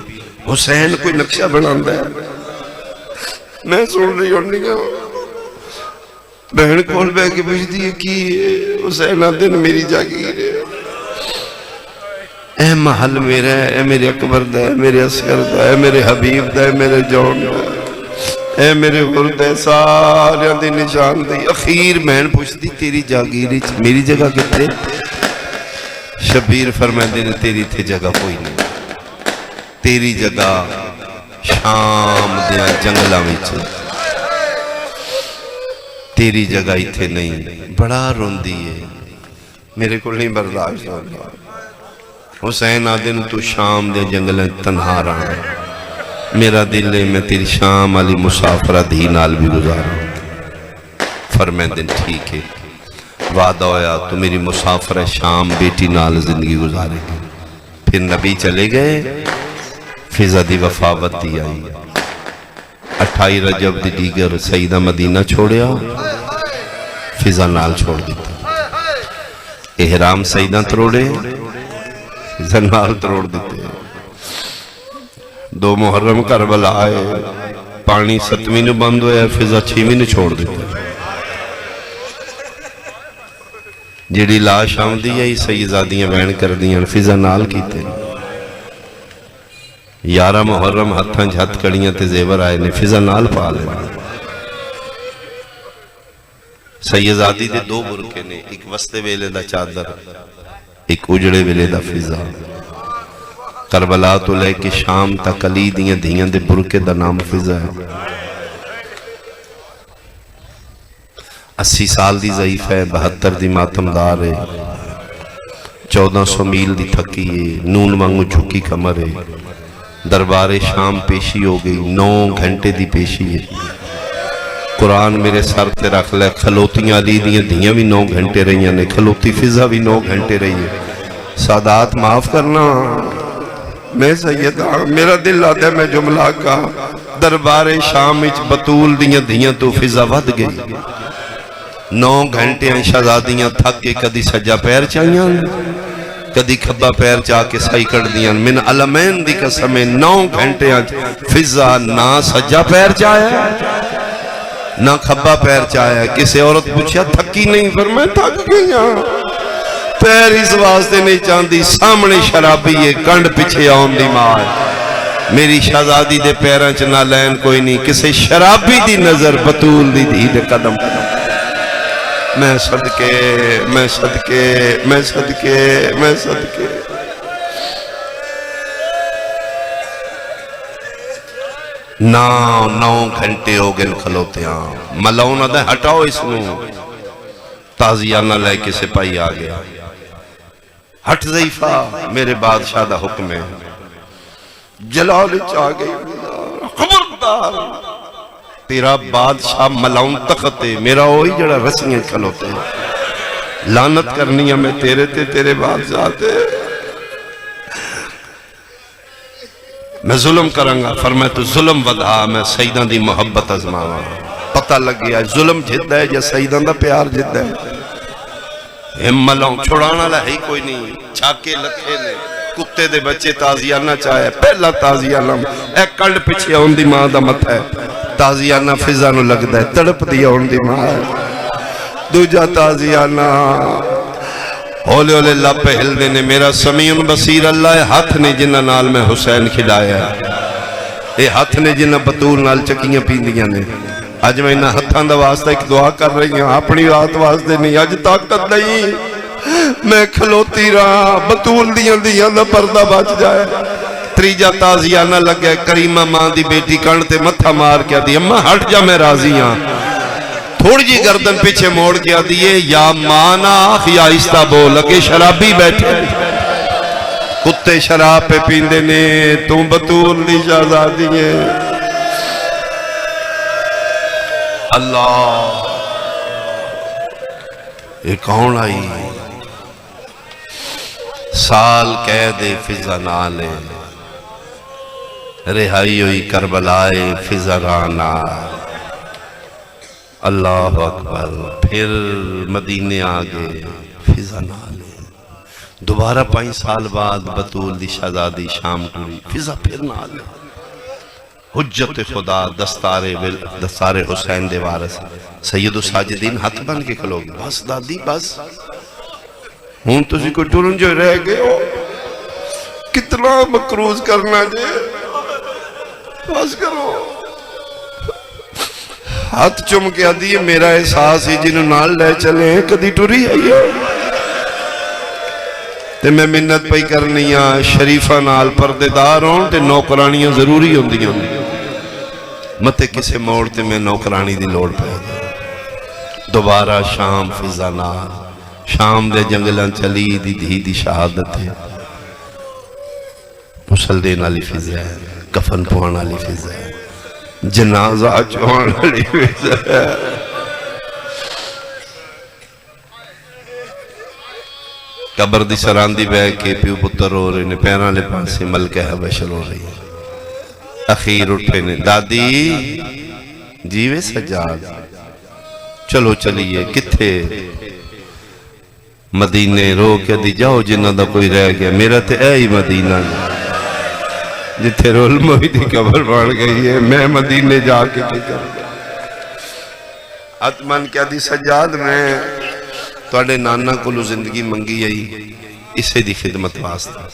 حسین کوئی نقشہ بناندہ ہے، میں سن رہی ہوں نہیں ہوں، بہن کھول بے کے پوچھ دیئے کہ حسین دن میری جاگیر ہے، اے محل میرا ہے، اے میرے اکبر دا ہے، میرے اسکر دا ہے، میرے حبیب دا ہے، میرے جون دا ہے، اے میرے غرد ہے، سارے دی نشان دی، اخیر بہن پوچھ دی تیری جاگیر میری جگہ کتے، شبیر فرمائے دینے تیری تھے جگہ کوئی نہیں، تیری جگہ شام دیا جنگلہ وچ، تیری جگہ ہی تھے نہیں، بڑا روندی ہے، میرے کو نہیں برداشت ہوگا، حسین آدن تو شام دے جنگلیں تنہا رہا ہے، میرا دل ہے میں تیری شام علی مسافرہ دھی نال بھی گزارا ہوں، فرمائے دن ٹھیک ہے، وعدہ ہویا تو میری مسافرہ شام بیٹی نال زندگی گزارے گی، پھر نبی چلے گئے، فضا دی وفاوت دی آئی، 28 رجب دی دیگر سیدہ مدینہ چھوڑیا، فضا نال چھوڑ دیتا، احرام سیدہ تروڑے، فضا نال تروڑ دیتے، 2 محرم کربلا آئے، پانی 7ویں نو بند ہویا، فضا 6ویں نو چھوڑ دیتے، جیڑی لاش آم دی ہے سیدزادیاں بین کر دیاں، فضا نال کیتے، 11 محرم ہتھاں جھت کڑیاں تے زیور آئے نے، فضا نال پا لے، سیدزادی دے 2 برکے نے، ایک وستے ویلے دا چادر، ایک اجڑے ویلے دا فضا، کربلا تو لے کے شام تا کلی دیاں دیاں دے برکے دا نام فضا ہے، 80 سال دی ضعیف ہے، 72 دی ماتمدار ہے، 1400 میل دی تھکی ہے، نون وانگو جھکی کمر ہے، دربار شام پیشی ہو گئی، 9 گھنٹے دی پیشی ہے، قرآن میرے سر تے رکھ لے، کھلوتیاں علی دیاں دیاں بھی 9 گھنٹے رہی ہیں، کھلوتی فضا بھی 9 گھنٹے رہی ہے، سادات معاف کرنا، میں سیدہ میرا دل آتا ہے میں جملہ کا، دربار شام اچ بطول دیاں دیاں تو فضا ود گئی، 9 گھنٹے شہزادیاں تھک کے کدی سجا پیر چاہیاں، کدی کھبا پیر چاہ کے سائی کر دیاں، من علمین دی قسمیں 9 گھنٹے فضا نہ سجا پیر چاہے نہ کھبا پیر چاہے، کسے عورت پوچھا تھکی نہیں، فرمائے تھک گیا، پیر اس واسطے نہیں چاندی، سامنے شرابی ہے، کنڈ پیچھے آن دی ماں ہے، میری شہزادی دے پیران چنا لین کوئی نہیں، کسے شرابی دی نظر بطول دی دی دے قدم میں صدقے میں صدقے میں صدقے میں صدقے نو گھنٹے ہو گئے کھلوتے ہیں ملاؤں نہ ہٹاؤ اس نو تازیہ نہ لے کے سپاہی آ گیا ہٹ ضعیفہ میرے بادشاہ دا حکم ہے جلال چاہ گئی خبردار تیرا بادشاہ ملاؤں تختے میرا ہوئی جڑا رسیاں کھلوتے ہیں لعنت کرنی ہے میں تیرے تے تیرے بادشاہ تے میں ظلم کرنگا فرمائے تو ظلم ودا میں سیدان دی محبت ازماوا پتہ لگ گیا ظلم جد ہے یا سیدان دا پیار جد ہے ملاؤں چھوڑانا لہی کوئی نہیں چھاکے لکھے نے کتے دے بچے تازیانہ چاہے پہلا تازیانہ ایک کڑ پچھے ہون دی ماں دا مت ہے تازیانہ فضانو لگ دے تڑپ دیا ہون دی ماں ہے دوجہ تازیانہ ہولے ہولے اللہ پہ ہل دینے میرا سمیعن بصیر اللہ ہے ہاتھ نے جنہ نال میں حسین کھلایا ہے اے ہاتھ نے جنہ بطول نال چکیاں پیندیاں نے آج میں انہا ہتھاں دا واسطہ ایک دعا کر رہی ہوں اپنی رات واسطے نہیں آج طاقت نہیں میں کھلوتی رہا بطول دیاں دا پردہ بچ جائے تریجہ تازیانہ لگ گئے کریمہ ماں دی بیٹی کانٹے متھا مار کیا دی اممہ ہٹ جا میں راضی ہاں تھوڑی جی گردن پیچھے موڑ کیا دیئے یا مانا یا آہستہ بول لگے شرابی بیٹھے کتے شراب پہ پیندے نے تم بطول دی شہزادی ہیں اللہ یہ کون آئی سال قید فضا نالے رہائی ہوئی کربلائے فضا رانا اللہ اکبر پھر مدینے آگے فضا نالے دوبارہ 5 سال بعد بطول دی شہزادی شام ٹوری فضا پھر نالے حجت خدا دستار حسین دے وارث سید و ساجدین ہاتھ بن کے کھلو گے بس دادی بس ہوں تسی کو ٹورن جو رہ گئے ہو کتنا مکروز کرنا جے بس کرو ہاتھ چم کے آدھی میرا احساس ہی جنہوں نال لے چلے ہیں کدی ٹوری آئی ہے تے میں منت پہ کرنی ہاں شریفہ نال پردے دار ہوں تے نوکرانیاں ضروری ہوں دیاں متے کسے موڑ تے میں نوکرانی دی لوڑ پہ دوبارہ شام فضا نال شام دے جنگلان چلی دی دھی دی شہادت ہے مسلدین علی فضا ہے کفن پوان علی فضا ہے جنازہ چوان علی فضا ہے قبر دی سراندی بے کے پیو پتر ہو رہے نے پیران لے پاسے ملکہ حبشر ہو رہی ہے اخیر اٹھے نے دادی جیوے سجاد چلو چلیے کتھے مدینے رو کے دی جاؤ جنہ دا کوئی رہ گیا میرا تے اے ہی مدینہ جتھے رول موہی دی قبر بڑھ گئی ہے میں مدینے جا کے کر گیا اتمن کیا دی سجاد میں توڑے نانا کو زندگی منگی آئی اسے دی خدمت واسطہ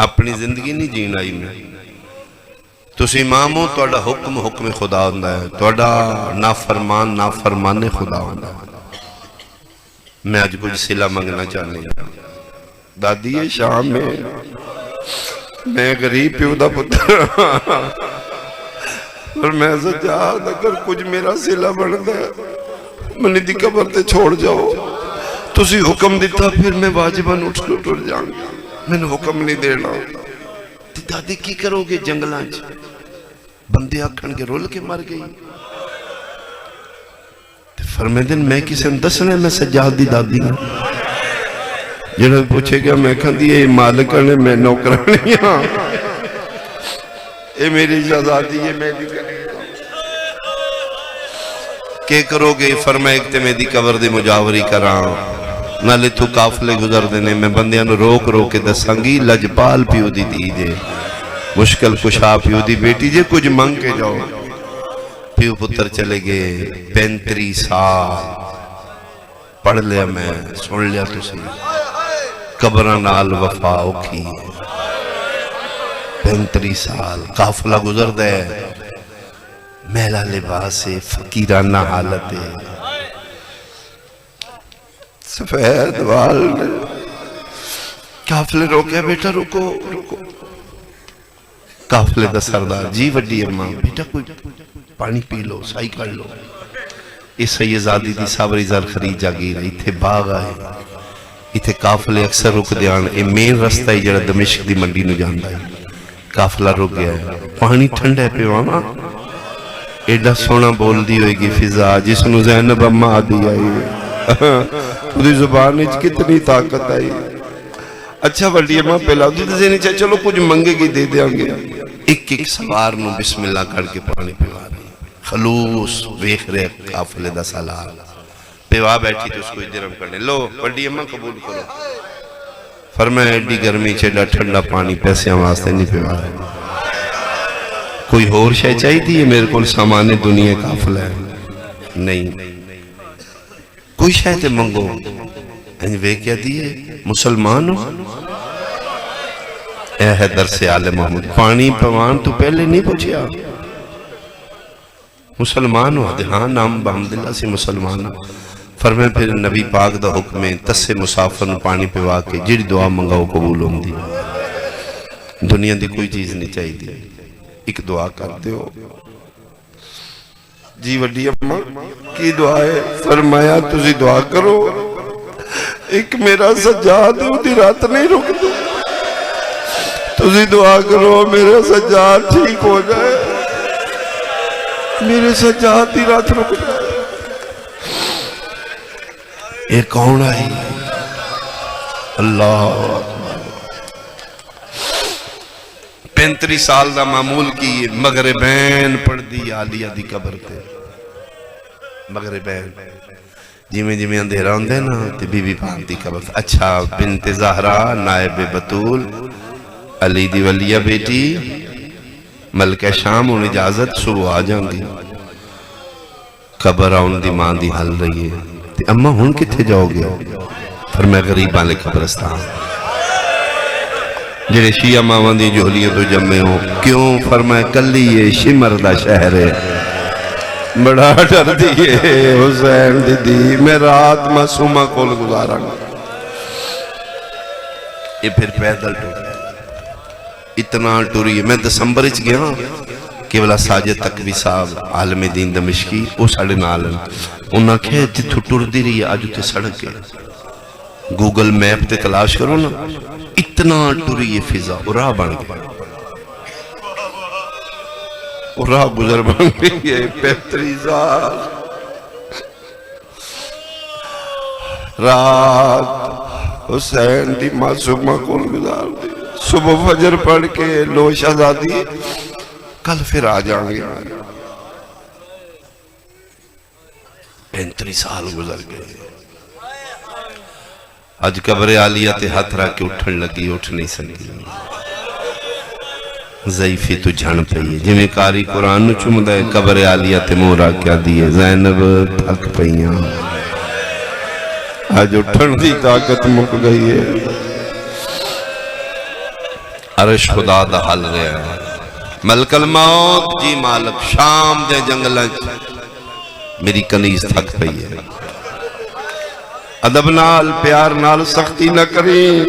اپنی زندگی نہیں جین آئی میں تو اماموں توڑا حکم خدا ہوندہ ہے توڑا نافرمان خدا ہوندہ ہے میں آج کچھ صلہ منگنا چاہنے دادی شام میں غریب پیو دا پتر اور میں سجاد اگر کچھ میرا صلہ بڑھ ہے منی دی قبر تے چھوڑ جاؤ تسی حکم دیتا پھر میں واجباً اٹھ جاؤں گا میں نے حکم نہیں دینا دادی کی کرو گے جنگلان بندے آکھن کے رول کے مر گئی فرمائے دن میں کسے دسنے میں سجاد دی دادی ہوں جنہوں نے پوچھے گیا میں کہاں دی یہ مالکنے میں نوکرانی ہاں اے میری شہزادی یہ میری کہ کرو گے فرمائے کہ میری قبر دی مجاوری کران نالے تو کافلے گزر دینے میں بندیاں نو روک کے دسانگی لجپال پیو دی دیجے مشکل کشا پیو دی بیٹی جے کچھ منگ کے جاؤ پیو پتر چلے گئے 35 سال پڑھ لیا میں سن لیا تو سی قبران نال وفا اوکھی 35 سال کافلہ گزر دے میلا لباس فقیرانہ حالت سفید وال کافلے روکے بیٹا رکو قافلے دا سردار جی وڈی اماں بیٹا کوئی پانی پی لو سائی کر لو اس سیدزادی دی ساوری زر خرید جاگیر ایتھے باغ آئے ایتھے قافلے اکثر رک دیان اے مین رستہ ہی جڑا دمشق دی منڈی نو جاندہ ہے قافلہ رک گیا ہے پانی ٹھنڈ ہے پہ ماما ایڈا سونا بول دی ہوئے گی فضا جس نو زینب اماں آدھی آئی خودی زبان اچھ کتنی طاقت آئی اچھا وڈی اماں پہلا دی ذہنی چاہے چلو کچھ منگے گی دے دیں گے ایک ایک سوار نو بسم اللہ کر کے پانی پیوا رہی خلوص ویخ رہے قافلے دا سالار پیوا بیٹھی تو اس کو اجرم کرنے لو وڈی اماں قبول کرو فرمایا ایڈی گرمی چیڈا ٹھنڈا پانی پیسے واسطے نہیں پیوا رہے کوئی اور شے چاہی تھی یہ میرے کو سامان دنیا قافلہ ہے نہیں کوئی شے تے منگو وہ کیا دیئے مسلمان ہو اے حیدر سے آل محمد پانی پوان تو پہلے نہیں پوچھیا مسلمان ہو ہاں نام بحمداللہ سے مسلمان ہو فرمائے پھر نبی پاک دا حکم ہے تسے مسافر نو پانی پیوا کے جڑی دعا منگاو قبول ہوں دی دنیا دی کوئی چیز نہیں چاہی دی ایک دعا کرتے ہو جی وڈی اماں کی دعا ہے فرمایا تجھے دعا کرو ایک میرا سجاد ہے دی رات نہیں رک دو تجھے دعا کرو میرا سجاد ٹھیک ہو جائے میرے سجاد دی رات رک جائے ایک کون آئی اللہ 35 سال دا معمول کی مغربین پڑھ دی عالیہ دی قبر تے مغربین جی میں اندھیرا ہوندے نا تے بی بی پاک دی قبر اچھا بنت زہرا نائب بطول علی دی ولیہ بیٹی ملکہ شام ان اجازت صبح آ جائیں گی قبر آن دی ماں دی حل رہی ہے تے اممہ ہون کتھے جاؤ گے فرمائے غریب آلے قبرستان جڑے شیعہ ماں دی جولیاں تو جمعے ہو کیوں فرمائے کلی یہ شمر دا شہر ہے بڑا ڈر دیئے حسین دی میں رات معصومہ کول گزارا یہ پھر پیدل ٹوٹا اتنا ٹوری میں دسمبر اچ گیا کیولا ساجد تقوی صاحب عالم دین دمشقی وہ ساڑھے نالن انہاں کہے جتھو ٹور دی رہی ہے آج تے سڑک ہے گوگل میپ تے تلاش کرو نا اتنا ٹوری یہ فضا اور راہ بن گیا اور راہ گزر بن گئی ہے 35 سال رات حسین دی معصومہ کول گزار دی صبح فجر پڑھ کے لو شہزادی کل پھر آ جائیں گے 35 سال گزر گئے آج قبر عالیہ تے ہاتھ رکھ کے اٹھن لگی اٹھ نہیں سکی ضعیفی تو جھن پئی جی میں کاری قرآن نو چمدہ ہے قبر عالیہ تے مورا کیا دیئے زینب تھک پئیاں آج اٹھن دی طاقت مک گئی ہے عرش خدا دا حل رہا ہے ملک الموت جی مالک شام دے جنگلیں میری کنیز تھک پئی ہے ادب نال پیار نال سختی نہ کریں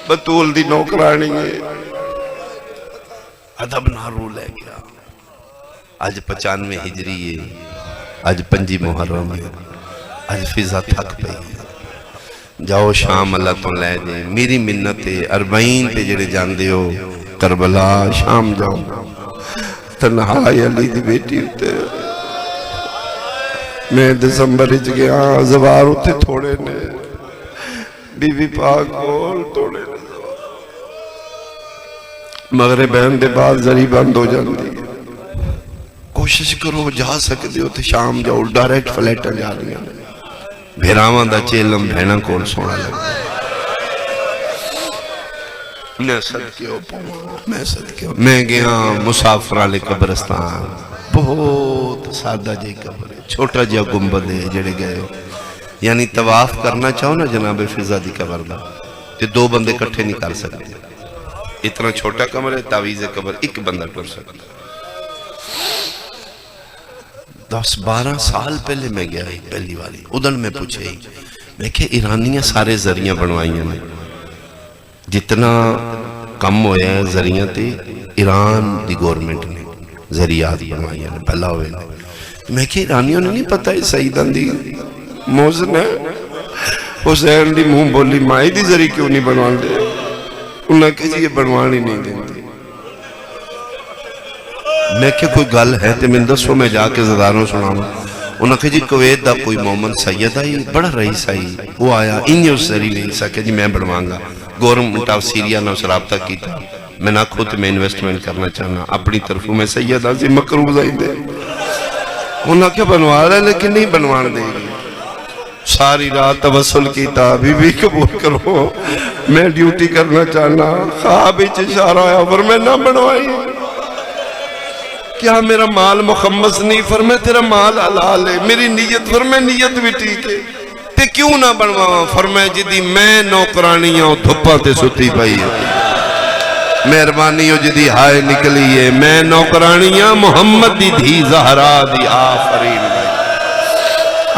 بطول دی نوکرانی ہے ادب نہ رو لے گیا آج 95 ہجری ہے آج 5 محرم ہے آج فضا تھک پئی جاؤ شام اللہ تو لے دے میری منت ہے 40 تے جڑے جان دے ہو کربلا شام جاؤ تنہائی علی دی بیٹی ہوتے میں دسمبر اچ گیا زوار ہوتے تھوڑے نے بی بی پاک کول تھوڑے نے مغربین دے بعد ذری بند ہو جاندی کوشش کرو جا سکتے ہو تو شام جاؤ ڈائریکٹ فلیٹ جا رہی ہیں بھیراواں دا چیلم بھینا کول سونا لگا میں صدقے ہو میں گیا مسافرہ لے قبرستان بہت سادہ جی قبر ہے چھوٹا جا گنبد ہے جڑے گئے ہو یعنی طواف کرنا چاہو نا جناب فضا دی قبر دا تے 2 بندے کٹھے نہیں کر سکتے اتنا چھوٹا قبر ہے تعویذ قبر ایک بندہ ٹر سکتا 10-12 سال پہلے میں گیا ہی پہلی والی ادھر میں پوچھے ہی میں کہ ایرانیاں سارے ذریعہ بنوائی ہیں جتنا کم ہویا ہے ذریعہ ایران دی گورنمنٹ نے ذریعات بنوائی ہیں پہلا ہوئے میں کہ ایرانیوں نے نہیں پتا ہے سیدان دی موزن ہے حسین دی منہ بولی مائی دی ذریعہ کیوں نہیں بنوان دے انہوں نے کہا جی یہ بنوان ہی نہیں دیں میں کہ کوئی گل ہے تے من دسو میں جا کے زداروں سناؤں انہوں نے کہا جی کویت دا کوئی مومن سید آئی بڑا رئیس آئی وہ آیا انہی اس ذریعہ نہیں سکے جی میں بنوان گا گورنمنٹ آف سیریا نے اس رابطہ کی تھا میں نہ خود میں انویسٹمنٹ کرنا چاہنا اپنی طرفوں میں سید آزی مکروز آئی دے انہوں نے کہا بنوا رہا ہے لیکن نہیں بنوان دے گی ساری رات توسل کی تا بی بی قبول کرو میں ڈیوٹی کرنا چاہنا خواب اشارہ آیا پر میں نہ بنوائی کیا میرا مال مخمس نہیں فرمائے تیرا مال حلال ہے میری نیت فرمائے نیت بھی ٹھیک ہے تے کیوں نہ بنواں فرمائے جدی میں نوکرانیاں دھپا تے ستی پائی ہے مہربانیوں جدی ہائے نکلی ہے میں نوکرانیاں محمد دی دھی زہرا دی آفرین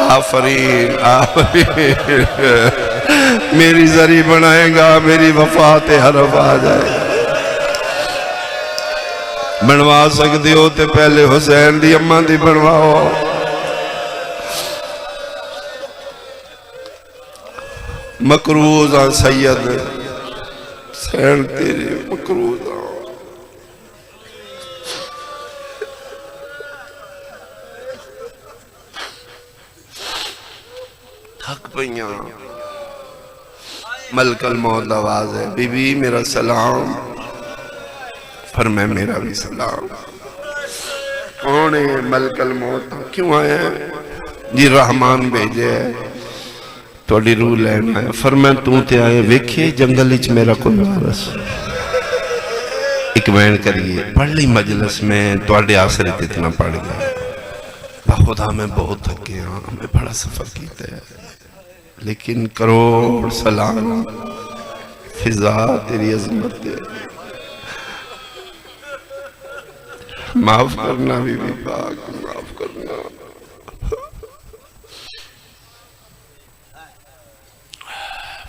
آفرین آفرین میری ذری بنائیں گا میری وفات حرف آ جائے بنوا سکتے ہو تے پہلے حسین دی اماں دی بنواؤ مکروز آن سید حسین تیری مکروز آن تھک پئیاں ملک الموت آواز ہے بی بی میرا سلام فرمائے میرا بھی سلام کون ہے ملک الموت کیوں آئے ہیں جی رحمان بھیجے توڑی روح لینا ہے فرمائے تو تے آئے ویکھے جنگل اچ میرا کوئی وارث ایک مین کریے پڑھ لی مجلس میں توڑے آسرت اتنا پڑھ گیا خدا میں بہت تھک گیا میں بڑا سفر کیتا ہے لیکن کروڑ سلام فضا تیری عظمت ہے معاف کرنا بھی پاک معاف کرنا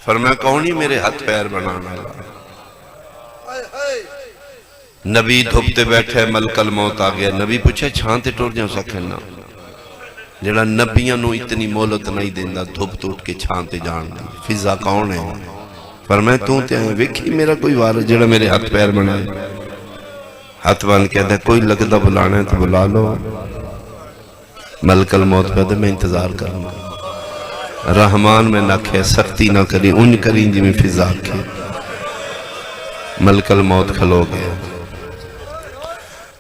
فرمایا کون ہی میرے ہاتھ پیر بنانا نبی دھوپتے بیٹھے ملک الموت آ گیا نبی پوچھے چھانتے ٹوٹ جاؤں سکھنا جڑا نبیاں نو اتنی مولت نہیں دیندہ دھوپ ٹوٹ کے چھانتے جان دی فضا کون ہے فرمایا تو تے آئے ویکھی میرا کوئی وارث جڑا میرے ہاتھ پیر بنائے ہاتھ بان کہتا ہے کوئی لگتا بلانا ہے تو بلا لو ملک الموت کہتا ہے میں انتظار کرنا رحمان میں نہ کھے سختی نہ کری ان کریں جی میں فضا کے ملک الموت کھلو گیا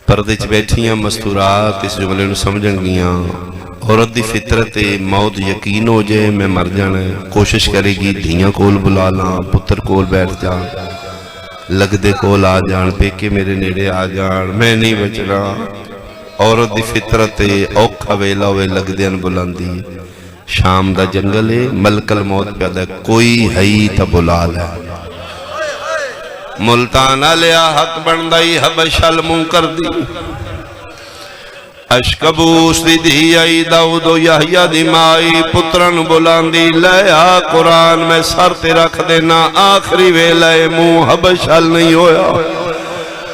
پردے چ بیٹھیاں مستورات اس جملے نو سمجھن گیاں عورت دی فطرت موت یقین ہو جائے میں مر جانا ہے کوشش کرے گی دھیاں کول بلا لاں پتر کول بیٹھ جان لگ دے کول آ جان پیکے میرے نیڑے آ جان میں نہیں بچنا عورت دی فطرت اوکھا ویلا ہوئے لگ دے ان بلاندی شام دا جنگل ہے ملک الموت پیدا ہے کوئی ہئی تا بلا لے ملتانہ لیا حق بندائی حبش المون کر دی اشکبوس دی دی آئی داؤد و یحییٰ دی مائی پترن بلاندی لیا قرآن میں سر تے رکھ دینا آخری ویلے منہ حبشل نہیں ہویا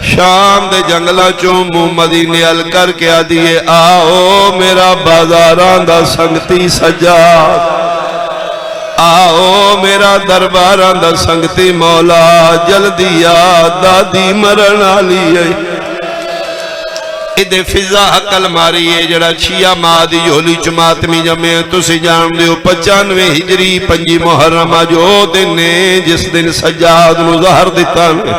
شام دے جنگلہ چوں منہ مدینے ال کر کے آدھیے آؤ میرا بازاران دا سنگتی سجاد آؤ میرا درباران دا سنگتی مولا جلدی دادی مرن آلی ہے ادھے فضا حقل ماری ہے جڑا شیعہ مادی یولی چماتمی جمعے تسی جان دیو 95 ہجری 5 محرمہ جو دن نے جس دن سجاد نو ظہر دیتا ہے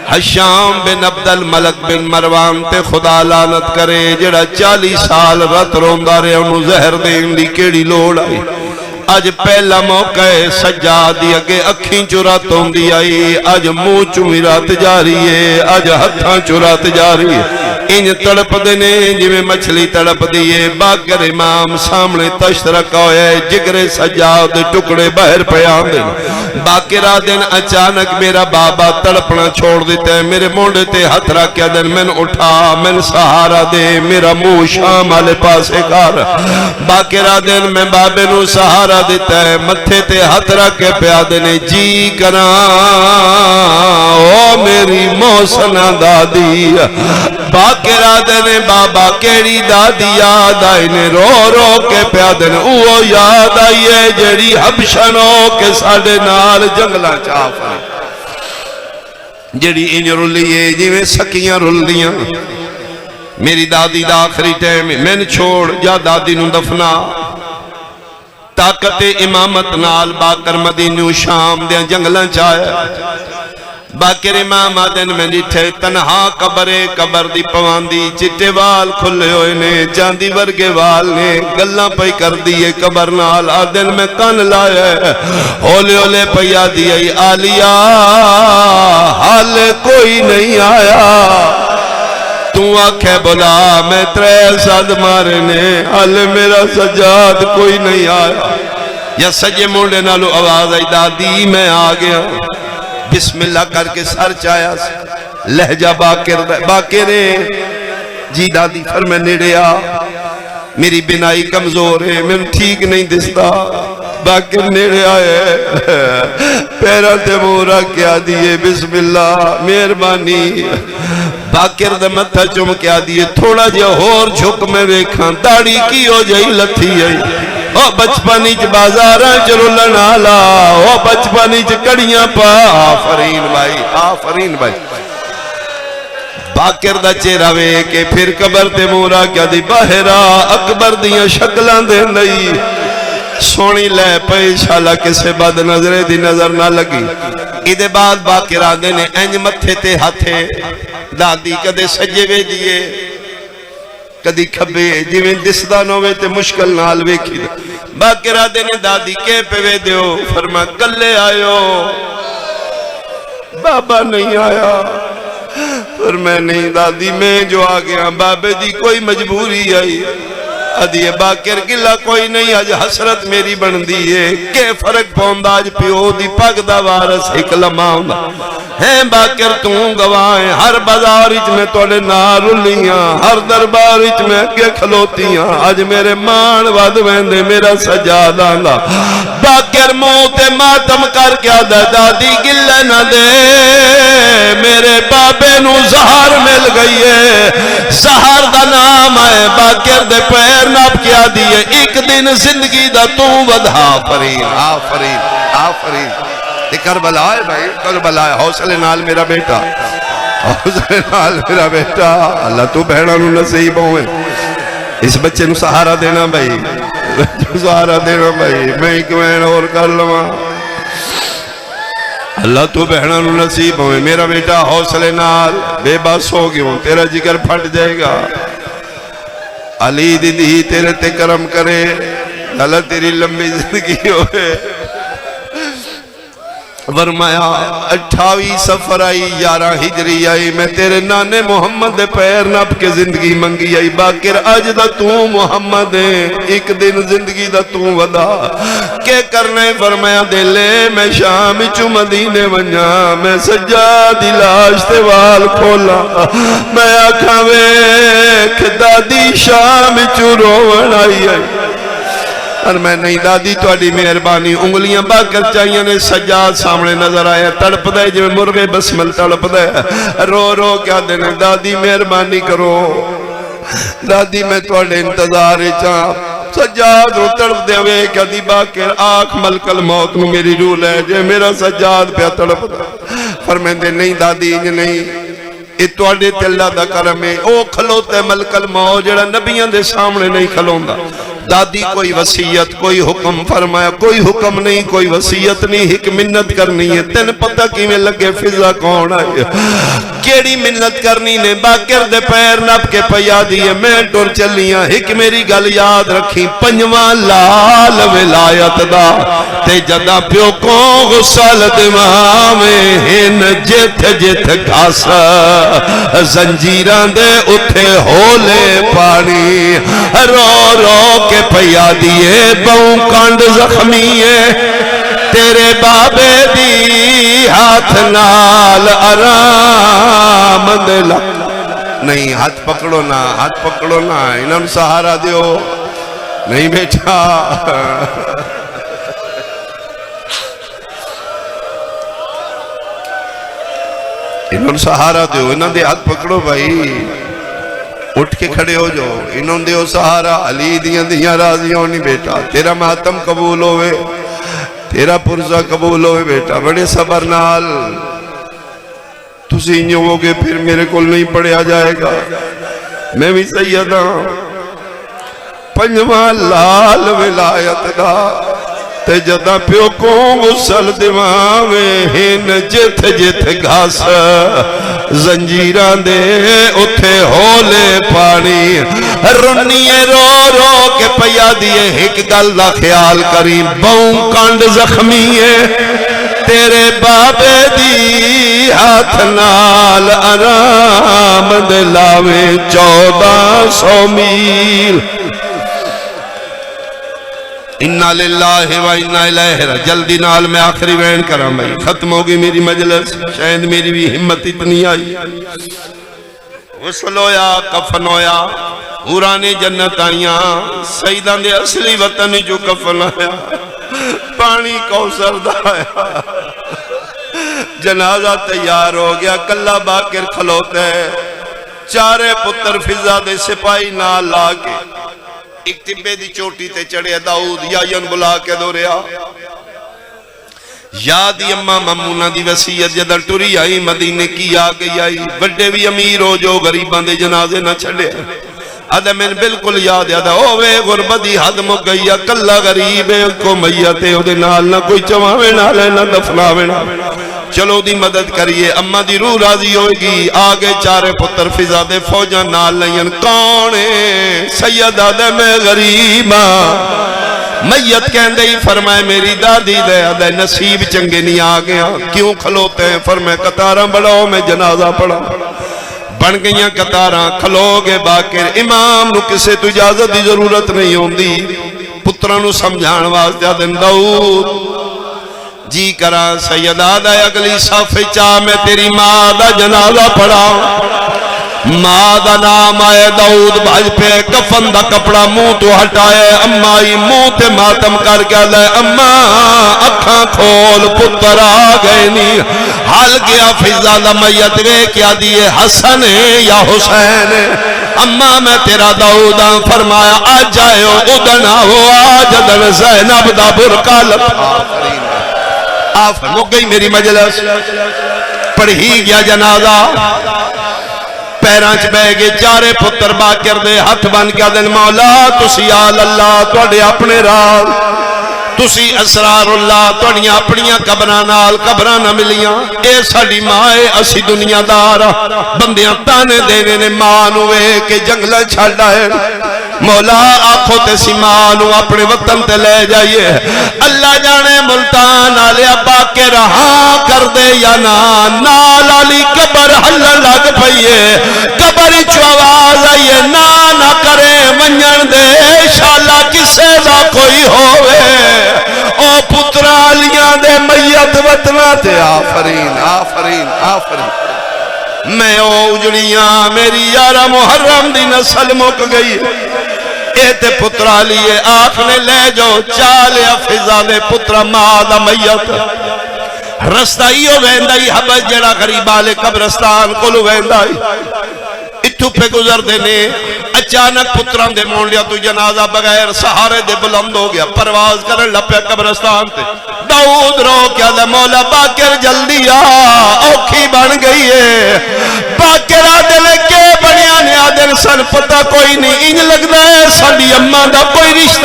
حشام بن عبد الملک بن مروان تے خدا لعنت کرے جڑا 40 سال رت روندہ رہے انہوں زہر دین دی کیڑی لوڑ آئی آج پہلا موقع ہے سجاد دی اگے اکھیں چرات ہوندی آئی آج منہ چومی رات جاری ہے آج ہتھاں چرات جاری ہے انج تڑپ دینے جویں مچھلی تڑپ دیئے باقر امام سامنے تشت رکھا ہوئے جگر سجاد ٹکڑے باہر پیان دیں باقر آدن اچانک میرا بابا تڑپنا چھوڑ دیتا ہے میرے مونڈے تے ہتھ رکھیا دن میں اٹھا میں سہارا دے میرا منہ شام والے پاسے کر باقر آدن میں بابے نو سہارا دیتا ہے متھے تے ہتھ رکھ کے پیا دینے جی کراں او میری موسنا دادی باقر آدن بابا کیڑی دادی یاد آئی نے رو رو کے پیا دینے اوہ یاد آئیے جڑی حبشنو کے ساڑے نال جنگلہ چاف آئی جڑی انج رلیے جویں سکیاں رلیاں میری دادی دا آخری ٹائم میں نے چھوڑ جا دادی نو دفنا طاقت امامت نال باقر مدینہ شام دیا جنگلاں چاہیا باقر امام آدن میں جٹھے تنہا قبر دی پواندی چٹے وال کھلے ہوئے نے چاندی ورگے وال نے گلاں پئی کر دیئے قبر نال آدن میں کان لائے ہولے ہولے پیا دیئے آلیا حال کوئی نہیں آیا تو آنکھیں بلا میں ترے ساتھ مارنے حال میرا سجاد کوئی نہیں آیا یا سجے مونڈے نالو آواز آئی دادی میں آ گیا بسم اللہ کر کے سر چایا لہجہ باقرے جی دادی فرمے نیڑے آ میری بنائی کمزور ہے میں ٹھیک نہیں دستا باقر نیڑے آئے پیرا تے مورا کیا دیئے بسم اللہ مہربانی باقر دے متھا چم کیا دیئے تھوڑا جا اور جھک میں ویکھاں داڑھی کی ہو جائی لتھی آئی او بچپنی چ بازاراں چ رلن آلا او بچپنی چ کڑیاں پا آفرین بھائی باقر دا چہرہ وے کہ پھر قبر تے مورا کیا دی باہرہ اکبر دیاں شکلاں دے لئی سونی لے پئی شالا کسے بد نظرے دی نظر نہ لگی ادھے بعد باقر آدھے نے انج متھے تے ہاتھے دادی کدے سجے وے دیئے کدی کھبے جویں دسدا نوے تے مشکل نال ویکھی باقر آدھے نے دادی کے پہ وے دیو فرما کلے آئیو بابا نہیں آیا پر میں نہیں دادی میں جو آ گیا بابے دی کوئی مجبوری آئی ادھیے باقر گلہ کوئی نہیں آج حسرت میری بن دیئے کہ فرق پوندا آج پیو دی پاک دا وارس ایک لمحہ ہوندا ہیں باقر توں گواہیں ہر بازارچ میں توڑے نار لیاں ہر دربارچ میں اگے کھلوتیاں آج میرے مان ود ویندے میرا سجاد آندا باقر موتے ماتم کر کے آدھا دادی گلہ نہ دے میرے بابے نو زہر مل گئی ہے زہر دا نام ہے باقر دے پیر ناب کیا دیئے ایک دن زندگی دا تو ودھا آفرین یہ کربلا ہے بھائی کربلا ہے حوصلے نال میرا بیٹا حوصلے نال میرا بیٹا اللہ تو بہنہ نو نصیب ہوئے اس بچے نو سہارا دینا بھائی سہارا دینا بھائی میں ایک مہین اور کر لواں اللہ تو بہنہ نو نصیب ہوئے میرا بیٹا حوصلے نال بے بس ہو گیا تیرا جگر پھٹ جائے گا علی دی تیرے تے کرم کرے اللہ تیری لمبی زندگی ہوئے فرمایا 28 سفر آئی 11 ہجری آئی میں تیرے نانے محمد دے پیر نپ کے زندگی منگی آئی باقر آج دا تو محمد ہے ایک دن زندگی دا تو ودا کہ کرنے فرمایا دے لے میں شام چو مدینے ونجا میں سجاد لاش تے وال کھولا میں آکھاں ویکھ دادی شام چو روون آئی اور میں نہیں دادی تو اڈی مہربانی انگلیاں باقر چاہیے نے سجاد سامنے نظر آیا تڑپ دے جو مرغے بسمل تڑپ دے رو رو کیا دینے دادی مہربانی کرو دادی میں تو اڈے انتظار چاہ سجاد رو تڑپ دے ہوئے کیا دی باقر آنکھ ملکل موت نو میری رو لے جے میرا سجاد پہ تڑپ دے فرمیندے نہیں دادی نہیں اتوڑے تے اللہ دا کرم ہے او کھلوتے ملکل موت جڑا نبیان دے سامنے نہیں کھلوندا دادی کوئی وصیت کوئی حکم فرمایا کوئی حکم نہیں کوئی وصیت نہیں ایک منت کرنی ہے تین پتہ کی میں لگے فضا کون آئے کیڑی منت کرنی نے باکر دے پیر نپ کے پیا دیئے میں ٹور چلیاں ایک میری گل یاد رکھی پنجواں لال ولایت دا تے جدا پیو کو غسل دماویں ہن جت جت گھاسا زنجیران دے اٹھے ہولے پانی رو رو کے پیا دیئے بہوں کانڈ زخمی ہے تیرے بابے دی ہاتھ نال آرام دلا نہیں ہاتھ پکڑو نا انہوں سہارا دیو نہیں بیٹھا انہوں سہارا دیو انہوں دے ہاتھ پکڑو بھائی اٹھ کے کھڑے ہو جو انہوں دیو سہارا علی دیاں راضی ہونی بیٹا تیرا ماتم قبول ہوئے تیرا پرزہ قبول ہوئے بیٹا بڑے صبر نال تسی انہوں ہوگے پھر میرے کول نہیں پڑھیا جائے گا میں بھی سیدہ پنجواں لال ولایت دا تے جدا پیو کو غسل دماویں ہن جت جت گھاس زنجیران دے اتھے ہولے پانی رنیے رو رو کے پیا دیئے ایک گل دا خیال کری بہوں کانڈ زخمی ہے تیرے بابے دی ہاتھ نال آرام دلاویں 1400 میل اِنَّا لِلَّهِ وَإِنَّا إِلَيْهِ جلدی نال میں آخری وین کراں بھائی ختم ہوگی میری مجلس شاید میری بھی ہمت اتنی آئی غسل ہویا کفن ہویا حورانی جنت آئیاں سیدان دے اصلی وطن جو کفن آیا پانی کوثر دا آیا جنازہ تیار ہو گیا کلہ باکر کھلوتے چارے پتر فضا دے سپاہی نال لاکے ایک تبے دی چوٹی تے چڑھے داؤد یا ین بلا کے دو رہا یادی اممہ ممونہ دی وسیعت جدر ٹوری آئی مدینے کی آگئی آئی بڑے بھی امیر ہو جو غریبان دے جنازے نہ چھڑے ادھے میں بالکل یاد یادہ اوے غربتی حد مگئی کلہ غریب کو میتے ہو دے نال نہ کوئی چواوے نہ لے نہ دفناوے نہ چلو دی مدد کریے اممہ دی روح راضی ہوئے گی آگے چارے پتر فضا دے فوجہ نال لین کونے سیدہ دے میں غریبہ میت کہندے ہی فرمائے میری دادی دے ادھے نصیب چنگے نہیں آگیا کیوں کھلوتے ہیں فرمائے قطاراں بڑھاؤ میں جنازہ پڑھا بن گئیاں قطاراں کھلو گے باکر امام نو کسے تو اجازت دی ضرورت نہیں ہوندی پتران نو سمجھان واسطے دن داؤد جی کرا سیدہ دا اگلی صف چاہ میں تیری ماں دا جنازہ پڑھا ماں دا نام آئے داؤد بھاج پہ کفن دا کپڑا منہ تو ہٹائے امائی منہ تے ماتم کر کے لے اماں اکھاں کھول پتر آگئے نہیں حال گیا فضا دا میت وے کیا دیئے حسن یا حسین اماں میں تیرا داؤداں فرمایا آج جائے ادنا ہو آج دن زینب دا برکا لپا آفر مک گئی میری مجلس پڑھی گیا جنازہ پیرانچ بے گے چارے پتر باکر دے ہاتھ بن کیا دن مولا تسی آل اللہ توڑے اپنے راز تسی اسرار اللہ توڑیاں اپنیاں قبرانال قبرانہ ملیاں اے ساڑی مائے اسی دنیا دارا بندیاں تانے دینے نے مانوے کے جنگلہ چھڑائے مولا آنکھوں تے سیمانو اپنے وطن تے لے جائیے اللہ جانے ملتان آلیا باکر ہاں کر دے یا نال علی قبر حل لگ پئیے قبر چواز آئیے نہ کرے منجن دے شالا کسے دا کوئی ہوئے او پترالیاں دے میت وطنہ تے آفرین آفرین آفرین میں او اجڑیاں میری یارہ محرم دی نسل مک گئی تے پترہ لیے آخنے لے جو چالے فضا دے پترہ مادہ میت رستائی ہو ویندائی حبت جڑا غریبالے قبرستان کلو ویندائی اتھو پہ گزر دینے اچانک پتران دے مون لیا تو جنازہ بغیر سہارے دے بلند ہو گیا پرواز کرن لپے قبرستان تے داؤد رو کیا دے مولا باکر جلدی اوکھی بن گئی ہے باکر آدھے کے بنیاں نے آدھے سن پتہ کوئی نہیں انج لگ دے ساڑی اممہ دا کوئی رشتہ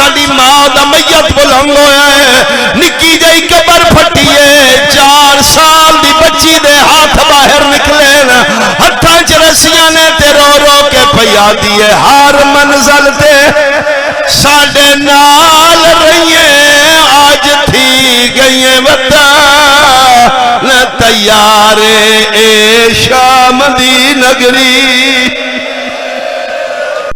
ساڑی ماں دا میت بلند ہویا ہے نکی جائی قبر پھٹی ہے 4 سال دی بچی دے ہاتھ باہر نکلے ہتھاں چ رسیاں نے تے رو رو کے پیا دیے ہر منزل تے ساڈے نال رہیے آج تھی گئیے وطن تیارے اے شام دی نگری